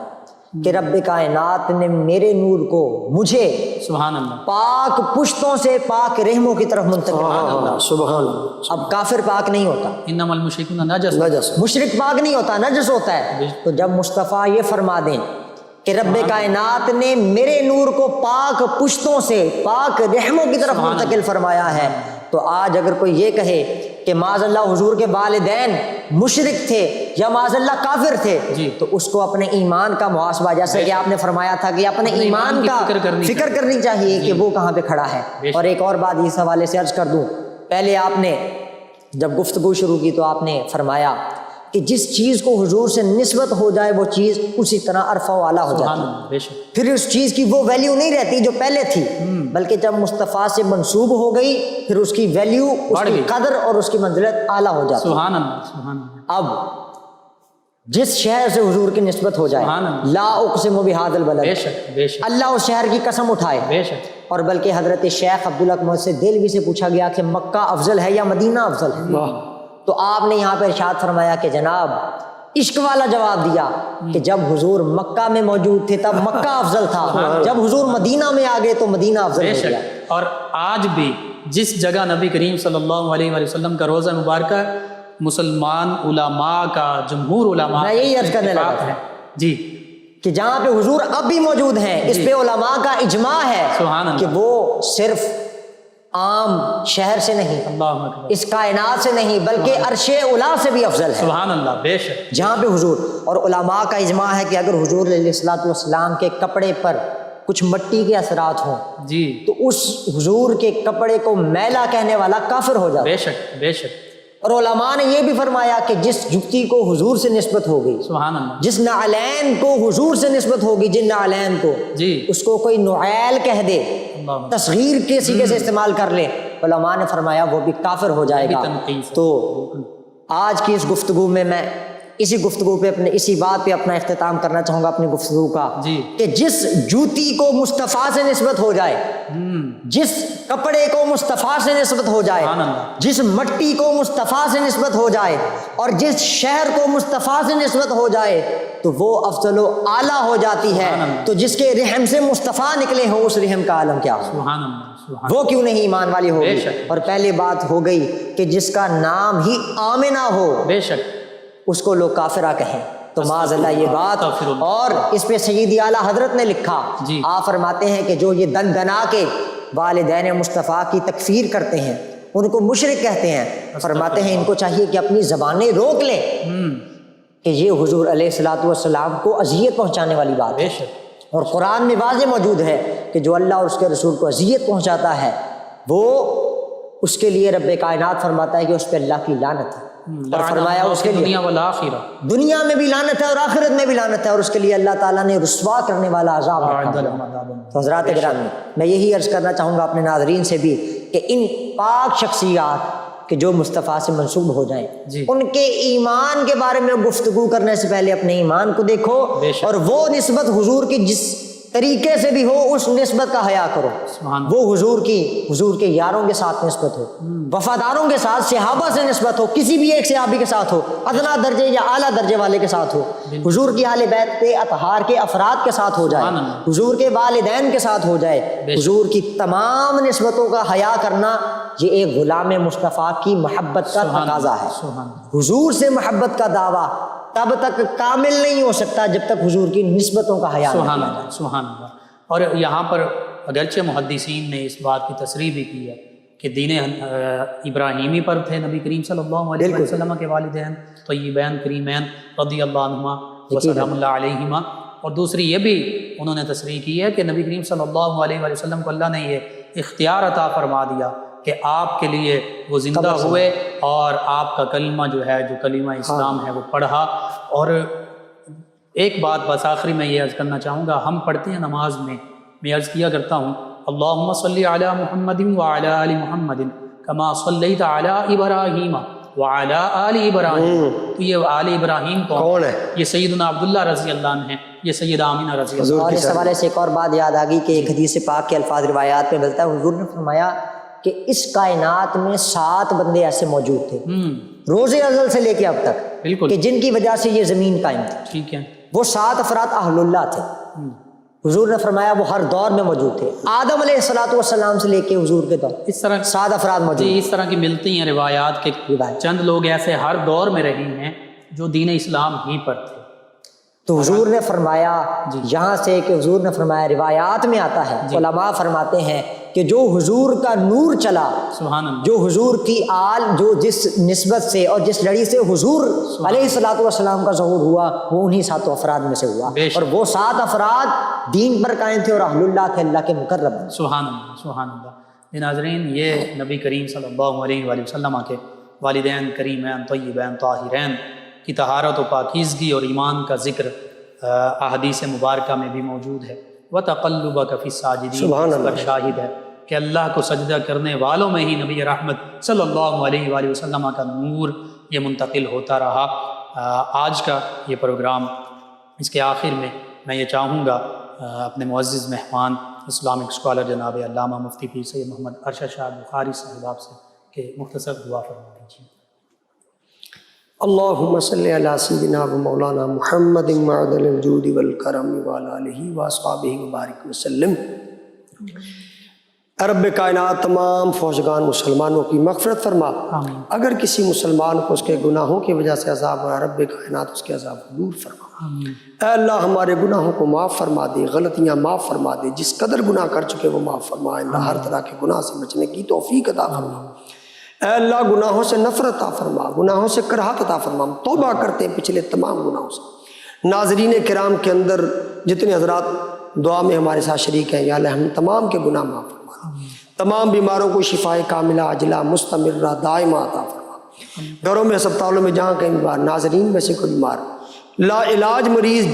کہ رب کائنات نے میرے نور کو مجھے سبحان اللہ، پاک پشتوں سے پاک رحموں کی طرف منتقل کیا۔ سبحان اللہ۔ اب کافر پاک نہیں ہوتا، انما المشرکون نجس، نجس، مشرک پاک نہیں ہوتا، نجس ہوتا ہے۔ تو جب مصطفیٰ یہ فرما دیں کہ رب کائنات نے میرے نور کو پاک پشتوں سے پاک رحموں کی طرف منتقل فرمایا ہے، تو آج اگر کوئی یہ کہے کہ معاذ اللہ حضور کے والدین مشرک تھے یا معاذ اللہ کافر تھے، تو اس کو اپنے ایمان کا محاسبہ، جیسے کہ آپ نے فرمایا تھا کہ اپنے ایمان کا فکر کرنی چاہیے کہ وہ کہاں پہ کھڑا ہے۔ اور ایک اور بات اس حوالے سے عرض کر دوں، پہلے آپ نے جب گفتگو شروع کی تو آپ نے فرمایا کہ جس چیز کو حضور سے نسبت ہو جائے وہ چیز اسی طرح عرفہ و اعلیٰ ہو جاتی ہے، پھر اس چیز کی وہ ویلیو نہیں رہتی جو پہلے تھی، بلکہ جب مصطفیٰ سے منسوب ہو گئی پھر اس کی ویلیو، اس کی قدر اور اس کی منزلت اعلیٰ ہو جاتی ہے۔ سبحان اللہ، سبحان اللہ۔ اب جس شہر سے حضور کی نسبت ہو جائے، لا اقسم بہذا البلد، بے شک بے شک اللہ اس شہر کی قسم اٹھائے، بے شک، اور بلکہ حضرت شیخ عبداللہ سے دہلوی سے پوچھا گیا کہ مکہ افضل ہے یا مدینہ افضل ہے، تو آپ نے یہاں پہ ارشاد فرمایا کہ جناب عشق والا جواب دیا کہ جب حضور مکہ میں موجود تھے تب مکہ افضل تھا، جب حضور مدینہ میں آ گئے تو مدینہ افضل ہو گیا۔ اور آج بھی جس جگہ نبی کریم صلی اللہ علیہ وآلہ وسلم کا روزہ مبارکہ مسلمان علماء کا، جمہور علماء، میں یہی عرض کرنے لگا ہے جی، کہ جہاں پہ حضور اب بھی موجود ہیں، اس پہ علماء کا اجماع ہے کہ وہ صرف عام شہر سے نہیں، اللہ اکبر، اس کائنات سے نہیں، بلکہ عرش اولا سے بھی افضل ہے، سبحان اللہ، بے شک، جہاں پہ حضور، اور علماء کا اجماع ہے کہ اگر حضور علیہ الصلوۃ والسلام کے کپڑے پر کچھ مٹی کے اثرات ہوں جی، تو اس حضور کے کپڑے کو میلا کہنے والا کافر ہو جاتا ہے۔ بے شک بے شک، اور علماء نے یہ بھی فرمایا کہ جس جوتی کو حضور سے نسبت ہوگی، سبحان اللہ، جس نعلین کو حضور سے نسبت ہوگی، جن نعلین کو، جی، اس کو کوئی نعیل کہہ دے، اللہ، تصغیر کے سیغے سے استعمال کر لے، علماء نے فرمایا وہ بھی کافر ہو جائے گا۔ تو آج کی اس گفتگو میں اسی گفتگو پہ اسی بات پہ اپنا اختتام کرنا چاہوں گا اپنی گفتگو کا، کہ جس جوتی کو مصطفیٰ سے نسبت ہو جائے، جس کپڑے کو مصطفیٰ سے نسبت ہو جائے، جس مٹی کو مصطفیٰ سے نسبت ہو جائے، اور جس شہر کو مصطفیٰ سے نسبت ہو جائے تو وہ افضل و اعلیٰ ہو جاتی ہے۔ تو جس کے رحم سے مصطفیٰ نکلے ہو اس رحم کا عالم کیا ہو، وہ کیوں نہیں ایمان والی ہوگی؟ اور پہلے بات ہو گئی کہ جس کا نام ہی آمنہ ہو، بے شک، اس کو لوگ کافرہ کہیں، تو معاذ اللہ یہ بات۔ اور اس پہ سیدی اعلیٰ حضرت نے لکھا، آپ فرماتے ہیں کہ جو یہ دن دنا کے والدین مصطفیٰ کی تکفیر کرتے ہیں، ان کو مشرک کہتے ہیں، فرماتے ہیں ان کو چاہیے کہ اپنی زبانیں روک لیں کہ یہ حضور علیہ الصلوۃ والسلام کو اذیت پہنچانے والی بات ہے۔ اور قرآن میں واضح موجود ہے کہ جو اللہ اور اس کے رسول کو اذیت پہنچاتا ہے وہ اس کے لیے رب کائنات فرماتا ہے کہ اس پہ اللہ کی لعنت ہے، اور فرمایا اس کے لیے دنیا میں بھی لعنت ہے اور آخرت میں بھی لعنت ہے، اور اس کے لیے اللہ تعالیٰ نے رسوا کرنے والا عذاب رکھا ہے۔ تو حضرات گرامی، میں یہی عرض کرنا چاہوں گا اپنے ناظرین سے بھی کہ ان پاک شخصیات کہ جو مصطفیٰ سے منسوب ہو جائیں، ان کے ایمان کے بارے میں گفتگو کرنے سے پہلے اپنے ایمان کو دیکھو، اور وہ نسبت حضور کی جس طریقے سے بھی ہو اس نسبت کا حیا کرو، وہ حضور کے یاروں کے ساتھ نسبت ہو، وفاداروں کے ساتھ، صحابہ سے نسبت ہو، کسی بھی ایک صحابی کے ساتھ ہو، ادنا درجے یا اعلیٰ درجے والے کے ساتھ ہو، حضور کی اہل بیت کے اطہار کے افراد کے ساتھ ہو جائے، حضور کے والدین کے ساتھ ہو جائے، حضور کی تمام نسبتوں کا حیا کرنا یہ ایک غلام مصطفیٰ کی محبت کا تقاضا ہے۔ حضور سے محبت کا دعویٰ تب تک کامل نہیں ہو سکتا جب تک حضور کی نسبتوں کا حیا نہ کیا جائے۔ سبحان اللہ۔ اور یہاں پر اگرچہ محدثین نے اس بات کی تصریح بھی کی ہے کہ دین ابراہیمی پر تھے نبی کریم صلی اللہ علیہ وسلم کے والدین طیبین کریمین رضی اللہ عنہما وسلام اللہ علیہما، اور دوسری یہ بھی انہوں نے تصریح کی ہے کہ نبی کریم صلی اللہ علیہ وسلم کو اللہ نے یہ اختیار عطا فرما دیا کہ آپ کے لیے وہ زندہ ہوئے اور آپ کا کلمہ جو ہے، جو کلمہ اسلام ہے، وہ پڑھا۔ اور ایک بات بس آخری میں یہ عرض کرنا چاہوں گا، ہم پڑھتے ہیں نماز میں عرض کیا کرتا ہوں اللہم صلی علی محمد وعلی آل محمد کما صلیت علی ابراہیم وعلی آل ابراہیم۔ تو یہ آل ابراہیم کون ہے؟ یہ سیدنا عبداللہ رضی اللہ عنہ ہیں، یہ سیدہ آمینہ رضی اللہ عنہ۔ اور اس حوالے سے ایک اور بات یاد آ گئی کہ ایک حدیث پاک کے الفاظ روایات میں ملتا ہے، حضور نے فرمایا کہ اس کائنات میں 7 بندے ایسے موجود تھے روز ازل سے لے کے اب تک، بالکل، کہ جن کی وجہ سے یہ زمین قائم تھی۔ ٹھیک ہے، وہ 7 افراد اہل اللہ تھے۔ حضور نے فرمایا وہ ہر دور میں موجود تھے، آدم علیہ السلام سے لے کے حضور کے دور اس طرح 7 افراد موجود جی ہیں۔ اس طرح کی ملتی ہیں روایات کے چند لوگ ایسے ہر دور میں رہے ہیں جو دین اسلام ہی پر تھے۔ تو حضور نے فرمایا یہاں سے کہ حضور نے فرمایا، روایات میں آتا ہے، علماء فرماتے ہیں کہ جو حضور کا نور چلا، سبحان اللہ، جو حضور کی آل، جو جس نسبت سے اور جس لڑی سے حضور علیہ السلام کا ظہور ہوا، وہ انہی 7 افراد میں سے ہوا، اور وہ 7 افراد دین پر قائم تھے اور اہل اللہ تھے، اللہ کے مقرب۔ سبحان اللہ، سبحان اللہ۔ ناظرین، یہ نبی کریم صلی اللہ علیہ وآلہ وسلم کے والدین کریمین طیبین طاہرین کی طہارت و پاکیزگی اور ایمان کا ذکر احادیث مبارکہ میں بھی موجود ہے۔ وَتَقَلُّبَكَ فِي السَّاجِدِينَ، اس پر شاہد ہے کہ اللہ کو سجدہ کرنے والوں میں ہی نبی رحمت صلی اللہ علیہ وآلہ وسلم کا نور یہ منتقل ہوتا رہا۔ آج کا یہ پروگرام، اس کے آخر میں یہ چاہوں گا اپنے معزز مہمان اسلامک اسکالر جناب علامہ مفتی پیر سید محمد ارشد شاہ بخاری صاحب آپ سے کہ مختصر دعا فرما دیجیے۔ اللہم صلی علی سیدنا و مولانا محمد معدن الجود والکرم وعلی آلہ واصحابہ وبارک وسلم۔ رب کائنات تمام فوجگان مسلمانوں کی مغفرت فرما۔ اگر کسی مسلمان کو اس کے گناہوں کی وجہ سے عذاب ہو، رب کائنات اس کے عذاب کو دور فرما۔ اے اللہ ہمارے گناہوں کو معاف فرما دے، غلطیاں معاف فرما دے، جس قدر گناہ کر چکے وہ معاف فرما۔ اللہ ہر طرح کے گناہ سے بچنے کی توفیق عطا فرما۔ اے اللہ گناہوں سے نفرت عطا فرما، گناہوں سے کراہت عطا فرما۔ ہم توبہ کرتے ہیں پچھلے تمام گناہوں سے۔ ناظرین کرام کے اندر جتنے حضرات دعا میں ہمارے ساتھ شریک ہیں، یا اللہ ہم تمام کے گناہ معاف فرما، تمام بیماروں کو شفائے کاملہ عاجلہ مستمرہ دائمہ عطا فرما۔ گھروں میں اسپتالوں میں جہاں کہیں بیمار، ناظرین میں سے کوئی بیمار لا علاج مریض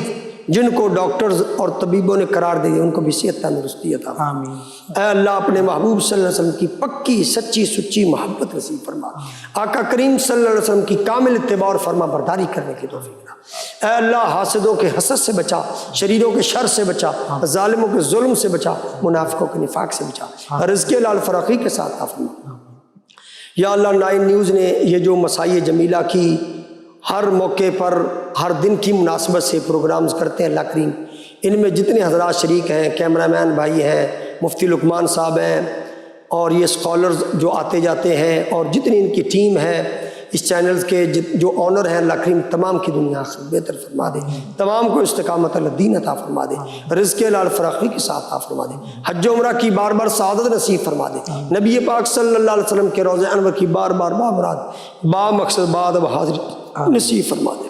جن کو ڈاکٹرز اور طبیبوں نے قرار دے دیا، ان کو بھی صحت تندرستی عطا فرما۔ اے اللہ اپنے محبوب صلی اللہ علیہ وسلم کی پکی سچی سچی محبت نصیب فرما۔ آقا کریم صلی اللہ علیہ وسلم کی کامل اتباع اور فرما برداری کرنے کی توفیق عطا۔ اے اللہ حاسدوں کے حسد سے بچا، شریروں کے شر سے بچا، ظالموں کے ظلم سے بچا، منافقوں کے نفاق سے بچا، رزق لال فرقی کے ساتھ عطا فرما۔ یا اللہ 9 نیوز نے یہ جو مسائی جمیلہ کی ہر موقع پر ہر دن کی مناسبت سے پروگرامز کرتے ہیں، اللہ کریم ان میں جتنے حضرات شریک ہیں، کیمرہ مین بھائی ہیں، مفتی لقمان صاحب ہیں، اور یہ اسکالرز جو آتے جاتے ہیں، اور جتنی ان کی ٹیم ہے، اس چینلز کے جو آنر ہیں، اللہ کریم تمام کی دنیا آخرت بہتر فرما دے، تمام کو استقامت الدین عطا فرما دے، رزق لال فراخی کے ساتھ عطا فرما دے، حج و عمرہ کی بار بار سعادت نصیب فرما دے، نبی پاک صلی اللہ علیہ وسلم کے روضہ انور کی بار بار بامراد با مقصد بعد اب حاضر نصیب فرما دے۔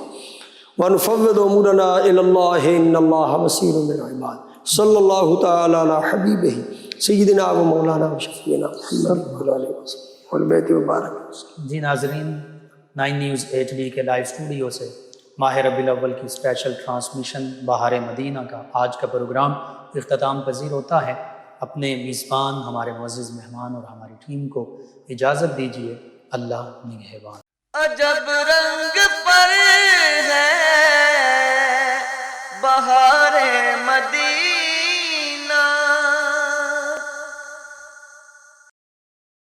وَنُفَوِّضُ أُمُورَنَا إِلَى اللَّهِ إِنَّ اللَّهَ بَصِيرٌ بِالْعِبَادِ صلی اللہ تعالی علی حبیبہ سیدنا و مولانا و شفیعنا محمد علیہ وسلم والبیت مبارک۔ جی ناظرین، 9 نیوز HD کے لائیو اسٹوڈیو سے ماہ ربیع الاول کی اسپیشل ٹرانسمیشن بہار مدینہ کا آج کا پروگرام اختتام پذیر ہوتا ہے۔ اپنے میزبان ہمارے معزز مہمان اور ہماری ٹیم کو اجازت دیجیے۔ اللہ نگہبان۔ عجب رنگ